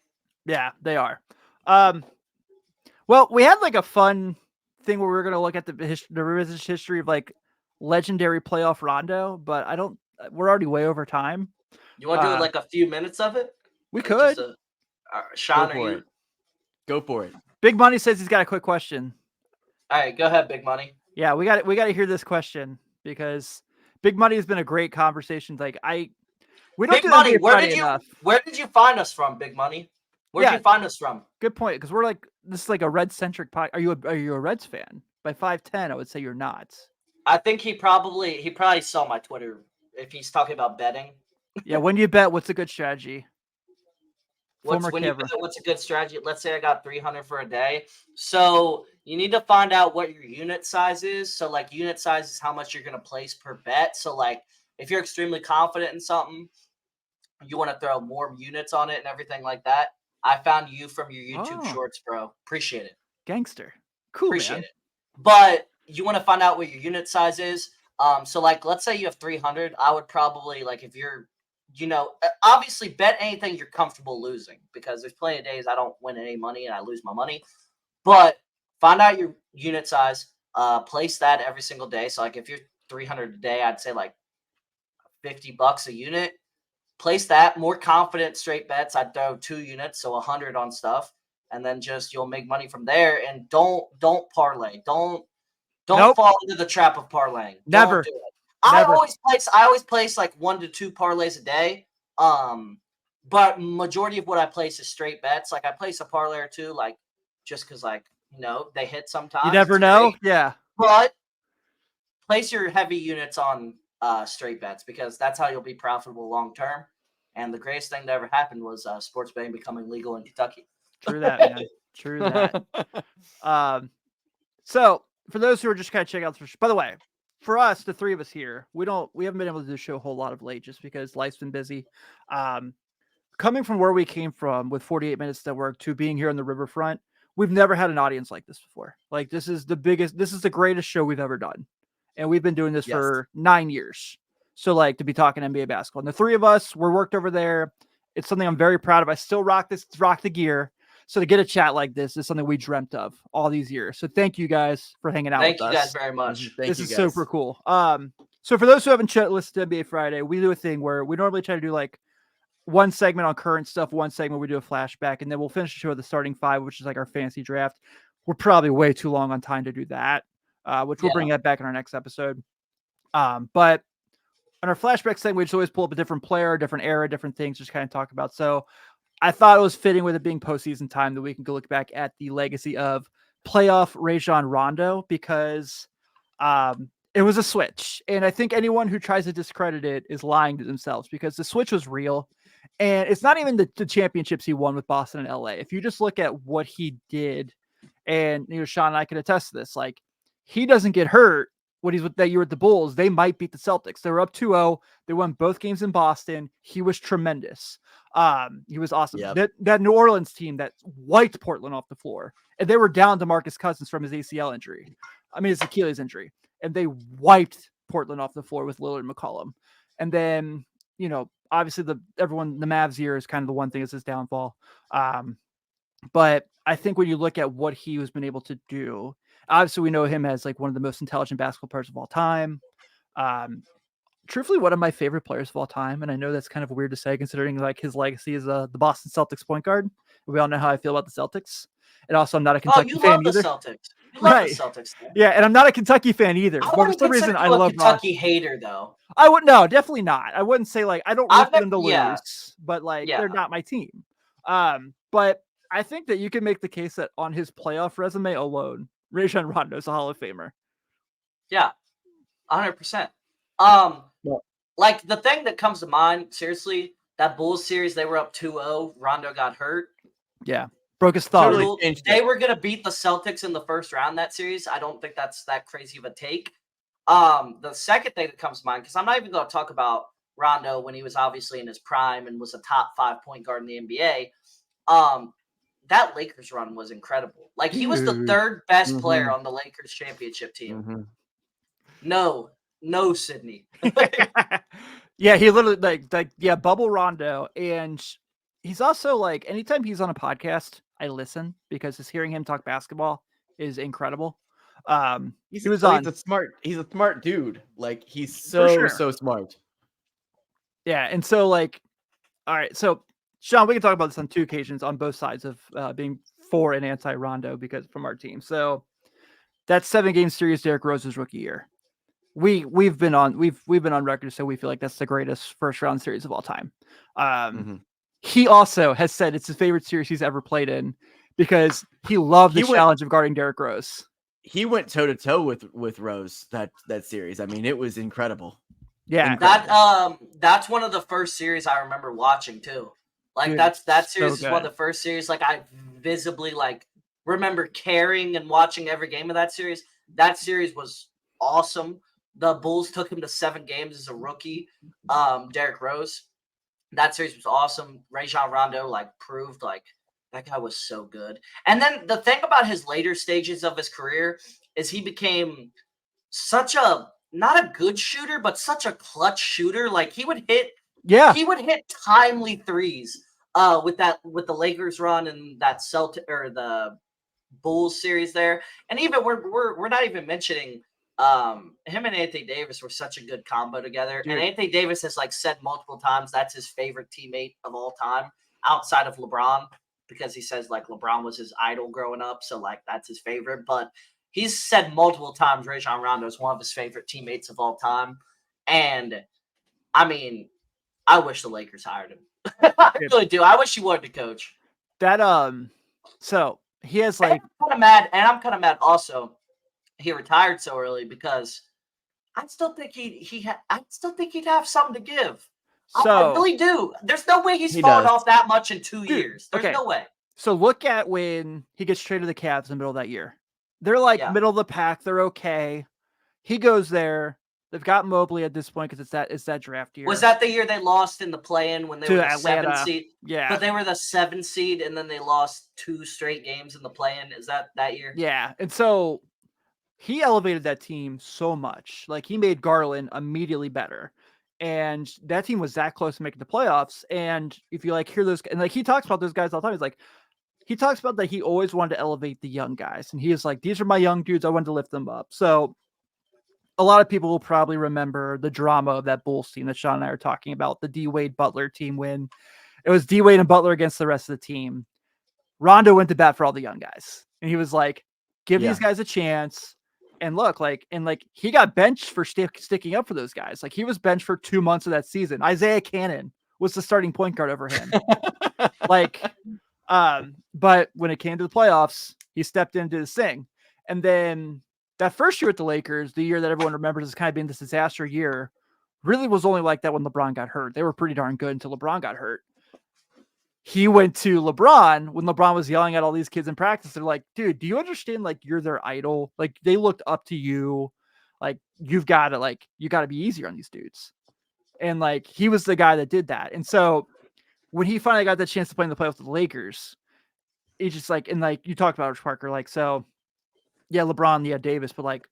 Yeah, they are. Well, we had like a fun thing where we were going to look at the revisionist history of like legendary playoff Rondo, but we're already way over time. You want to do like a few minutes of it? We Like could. Sean, Go for it. Go for it. Big Money says he's got a quick question. All right, go ahead, Big Money. Yeah, we got to hear this question because Big Money has been a great conversation. Like we don't Big do Money, NBA Friday enough. Where did you find us from, Big Money? Where did you find us from? Good point, because we're like this is like a Red centric podcast. Are you a Reds fan? By 5'10", I would say you're not. I think he probably saw my Twitter if he's talking about betting. Yeah, when you bet, what's a good strategy? What's a good strategy? Let's say I got 300 for a day. So you need to find out what your unit size is. So like unit size is how much you're going to place per bet. So like if you're extremely confident in something, you want to throw more units on it and everything like that. I found you from your YouTube shorts, bro. Appreciate it. Gangster. Cool, Appreciate man. it. But you want to find out what your unit size is. So like, let's say you have 300. I would probably like, if you're, obviously bet anything you're comfortable losing, because there's plenty of days I don't win any money and I lose my money. But find out your unit size, place that every single day. So like if you're 300 a day, I'd say like $50 a unit. Place that. More confident straight bets, I'd throw 2 units, so 100 on stuff, and then just you'll make money from there. And don't parlay. Don't fall into the trap of parlaying. Never. Don't do it. I always place like 1 to 2 parlays a day. But majority of what I place is straight bets. Like I place a parlay or two, like just because like they hit sometimes. You never know. Great. Yeah. But place your heavy units on straight bets, because that's how you'll be profitable long term. And the greatest thing that ever happened was sports betting becoming legal in Kentucky. True that, man. True that. So for those who are just kind of checking out, by the way, for us, the three of us here, we haven't been able to do the show a whole lot of late just because life's been busy. Coming from where we came from with 48 Minutes Network to being here on the riverfront, we've never had an audience like this before. Like this is the greatest show we've ever done. And we've been doing this for 9 years. So like to be talking NBA basketball, and the three of us, we're worked over there. It's something I'm very proud of. I still rock the gear. So to get a chat like this is something we dreamt of all these years. So thank you guys for hanging out with us. Thank you guys very much. This is super cool. So for those who haven't listened to NBA Friday, we do a thing where we normally try to do like one segment on current stuff, one segment we do a flashback, and then we'll finish the show with the starting 5, which is like our fantasy draft. We're probably way too long on time to do that, which we'll bring that back in our next episode. But on our flashback segment, we just always pull up a different player, different era, different things, just kind of talk about. So I thought it was fitting with it being postseason time that we can go look back at the legacy of playoff Rajon Rondo, because it was a switch. And I think anyone who tries to discredit it is lying to themselves, because the switch was real. And it's not even the championships he won with Boston and LA. If you just look at what he did, and Sean and I can attest to this, like he doesn't get hurt when he's with that year with the Bulls, they might beat the Celtics. They were up 2-0. They won both games in Boston. He was tremendous. He was awesome. Yep. That New Orleans team that wiped Portland off the floor, and they were down to Marcus Cousins from his ACL injury. I mean, his Achilles injury, and they wiped Portland off the floor with Lillard and McCollum. And then, obviously the Mavs year is kind of the one thing is his downfall. But I think when you look at what he has been able to do, obviously we know him as like one of the most intelligent basketball players of all time. Truthfully, one of my favorite players of all time. And I know that's kind of weird to say considering like his legacy is the Boston Celtics point guard. We all know how I feel about the Celtics. And also I'm not a Kentucky fan either. Celtics. You love the Celtics. Man. Yeah, and I'm not a Kentucky fan either. I but for some reason I love Kentucky hater though. I would definitely not. I wouldn't say like I don't root for them to lose, but like they're not my team. But I think that you can make the case that on his playoff resume alone, Rajon Rondo is a Hall of Famer. Yeah, 100%. Like the thing that comes to mind, seriously, that Bulls series, they were up 2-0. Rondo got hurt. Yeah, broke his thumb. They were going to beat the Celtics in the first round that series. I don't think that's that crazy of a take. The second thing that comes to mind, because I'm not even going to talk about Rondo when he was obviously in his prime and was a top 5 point guard in the NBA. That Lakers run was incredible. Like he was the third best player on the Lakers championship team. No, Sydney. Yeah, he literally like bubble Rondo, and he's also like, anytime he's on a podcast, I listen because just hearing him talk basketball is incredible. He was on, he's a smart dude. Like he's For so sure. smart. yeah. And so like, all right, so Sean, we can talk about this on 2 occasions on both sides of being for and anti Rondo because from our team. So that 7-game series, Derrick Rose's rookie year. We've been on record, so we feel like that's the greatest first round series of all time. He also has said it's his favorite series he's ever played in because he loved the challenge of guarding Derrick Rose. He went toe to toe with Rose that series. I mean, it was incredible. Yeah, incredible. That's one of the first series I remember watching too. Like Dude, that series so is one of the first series like I visibly like remember caring and watching every game of that series. That series was awesome. The Bulls took him to 7 games as a rookie. Derrick Rose. That series was awesome. Rajon Rondo like proved like that guy was so good. And then the thing about his later stages of his career is he became such a not a good shooter, but such a clutch shooter. Like he would hit timely threes with the Lakers run and that Celtic or the Bulls series there. And even we're not even mentioning him and Anthony Davis were such a good combo together. Dude. And Anthony Davis has like said multiple times that's his favorite teammate of all time outside of LeBron because he says like LeBron was his idol growing up, so like that's his favorite. But he's said multiple times Rajon Rondo is one of his favorite teammates of all time. And I mean, I wish the Lakers hired him. I really do. I wish he wanted to coach. That so he has like I'm kind of mad also he retired so early because I still think he'd have something to give. I really do. There's no way he's fallen off that much in 2 years. There's no way. So look at when he gets traded to the Cavs in the middle of that year. They're like middle of the pack. They're okay. He goes there. They've got Mobley at this point because it's that draft year. Was that the year they lost in the play-in when they were the Atlanta. 7 seed? Yeah. But they were the 7 seed and then they lost 2 straight games in the play-in. Is that year? Yeah. And so he elevated that team so much. Like he made Garland immediately better. And that team was that close to making the playoffs. And if you like hear those, and like he talks about those guys all the time, he's like, he talks about that he always wanted to elevate the young guys. And he is like, these are my young dudes. I wanted to lift them up. So a lot of people will probably remember the drama of that Bulls team that Sean and I are talking about, the D Wade Butler team win. It was D Wade and Butler against the rest of the team. Rondo went to bat for all the young guys. And he was like, give these guys a chance. And look, he got benched for sticking up for those guys. Like he was benched for 2 months of that season. Isaiah Cannon was the starting point guard over him. But when it came to the playoffs, he stepped into his thing. And then that first year at the Lakers, the year that everyone remembers as kind of being this disaster year, really was only like that when LeBron got hurt. They were pretty darn good until LeBron got hurt. He went to LeBron when LeBron was yelling at all these kids in practice. They're like, dude, do you understand? Like, you're their idol. Like, they looked up to you. Like, you got to be easier on these dudes. And like, he was the guy that did that. And so when he finally got the chance to play in the playoffs with the Lakers, he just like, and like you talked about Parker, like, so yeah, LeBron, yeah, Davis, but like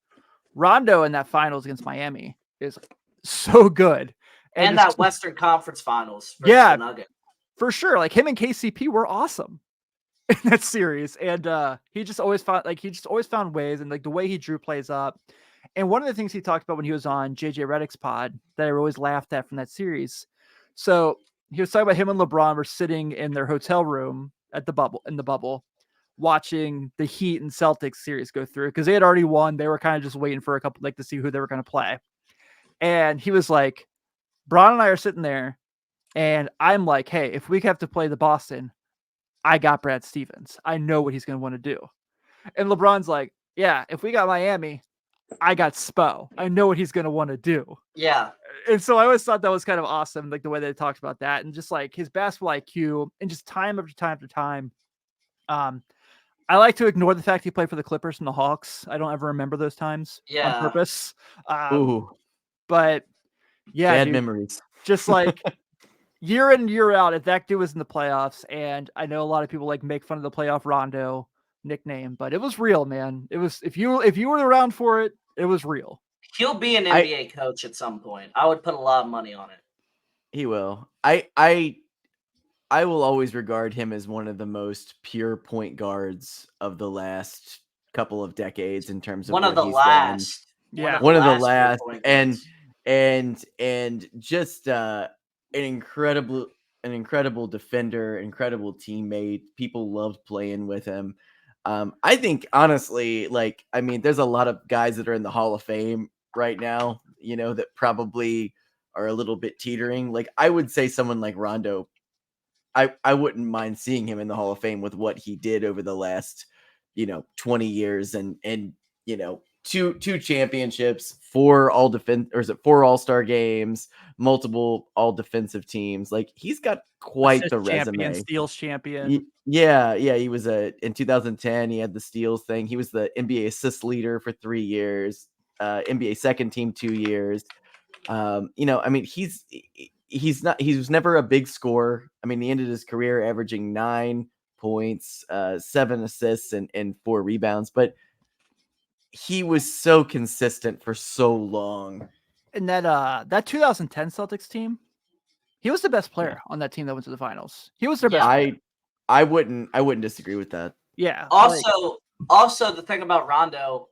Rondo in that finals against Miami is so good. And that Western Conference Finals. Yeah, for sure. Like him and KCP were awesome in that series. And he just always found ways, and like the way he drew plays up. And one of the things he talked about when he was on JJ Redick's pod that I always laughed at from that series. So he was talking about him and LeBron were sitting in their hotel room in the bubble, watching the Heat and Celtics series go through because they had already won. They were kind of just waiting for a couple, like to see who they were going to play. And he was like, Bron and I are sitting there and I'm like, hey, if we have to play the Boston, I got Brad Stevens. I know what he's going to want to do. And LeBron's like, yeah, if we got Miami, I got Spo. I know what he's going to want to do. Yeah. And so I always thought that was kind of awesome. Like the way they talked about that and just like his basketball IQ and just time after time after time. I like to ignore the fact he played for the Clippers and the Hawks. I don't ever remember those times on purpose. But yeah, bad memories. Just like year in and year out, if that dude was in the playoffs, and I know a lot of people like make fun of the playoff Rondo nickname, but it was real, man. It was if you were around for it, it was real. He'll be an NBA coach at some point. I would put a lot of money on it. He will. I I will always regard him as one of the most pure point guards of the last couple of decades in terms of One of what the he's done. last. Yeah. One of the pure last, point and guards. just an incredible defender, incredible teammate. People loved playing with him. I think honestly, like, I mean, there's a lot of guys that are in the Hall of Fame right now, that probably are a little bit teetering. Like, I would say someone like Rondo, I wouldn't mind seeing him in the Hall of Fame with what he did over the last, 20 years and two championships, four four All-Star games, multiple all defensive teams. Like, he's got quite the Assist champion, resume. steals champion. Yeah, he was in 2010, he had the steals thing. He was the NBA assist leader for 3 years, NBA second team 2 years. I mean, he was never a big scorer. I mean, he ended his career averaging 9 points, 7 assists and 4 rebounds, but he was so consistent for so long. And that 2010 Celtics team, he was the best player Yeah. on that team that went to the finals. He was their best. I wouldn't disagree with that. Yeah. Also, the thing about Rondo,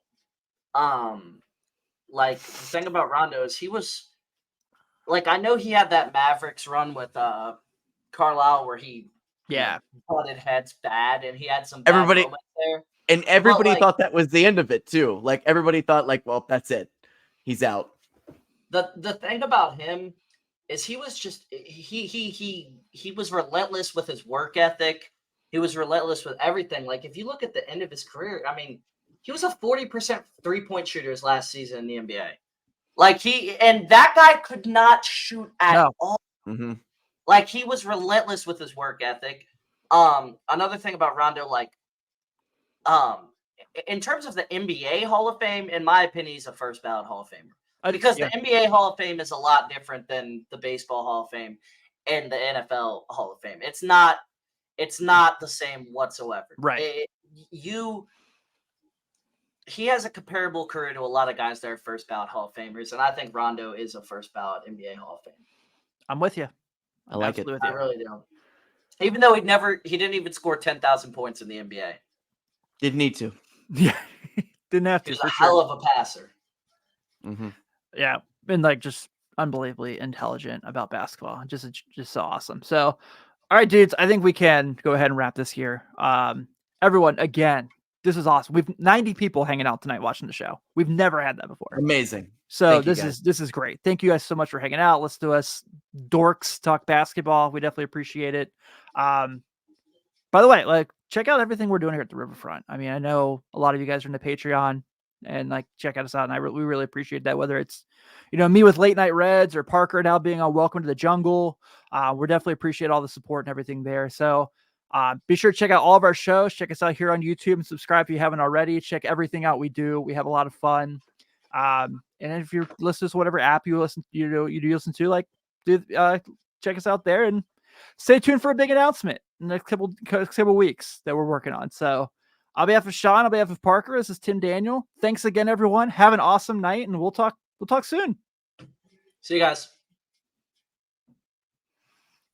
the thing about Rondo is he was, like, I know he had that Mavericks run with Carlisle where he butted heads bad, and he had some bad moments there. And everybody thought that was the end of it too. Like, everybody thought, like, well, that's it. He's out. The thing about him is he was just he was relentless with his work ethic. He was relentless with everything. Like, if you look at the end of his career, I mean, he was a 40% 3-point shooter his last season in the NBA. Like, and that guy could not shoot at all. Mm-hmm. Like, he was relentless with his work ethic. Another thing about Rondo, like, in terms of the NBA Hall of Fame, in my opinion, he's a first ballot Hall of Famer. Because the NBA Hall of Fame is a lot different than the Baseball Hall of Fame and the NFL Hall of Fame. It's not the same whatsoever. Right. He has a comparable career to a lot of guys that are first ballot Hall of Famers, and I think Rondo is a first ballot NBA Hall of Fame. I'm with you. I like it. I really do. Even though he didn't even score 10,000 points in the NBA. Didn't need to. Yeah. Didn't have to. He's a hell of a passer. Mm-hmm. Yeah. And, like, just unbelievably intelligent about basketball. Just so awesome. So, all right, dudes, I think we can go ahead and wrap this here. Everyone, again, this is awesome. We've 90 people hanging out tonight watching the show. We've never had that before. Amazing. So this is great. Thank you guys so much for hanging out. Let's do us dorks talk basketball. We definitely appreciate it. By the way, like, check out everything we're doing here at the Riverfront. I mean, I know a lot of you guys are in the Patreon and, like, check us out. And we really appreciate that. Whether it's, me with Late Night Reds or Parker now being on Welcome to the Jungle. We're definitely appreciate all the support and everything there. So be sure to check out all of our shows. Check us out here on YouTube and subscribe if you haven't already. Check everything out we do. We have a lot of fun. And if you're listening to whatever app you listen to, like, check us out there and stay tuned for a big announcement in the next couple weeks that we're working on. So on behalf of Sean, on behalf of Parker, this is Tim Daniel. Thanks again, everyone. Have an awesome night, and we'll talk soon. See you guys.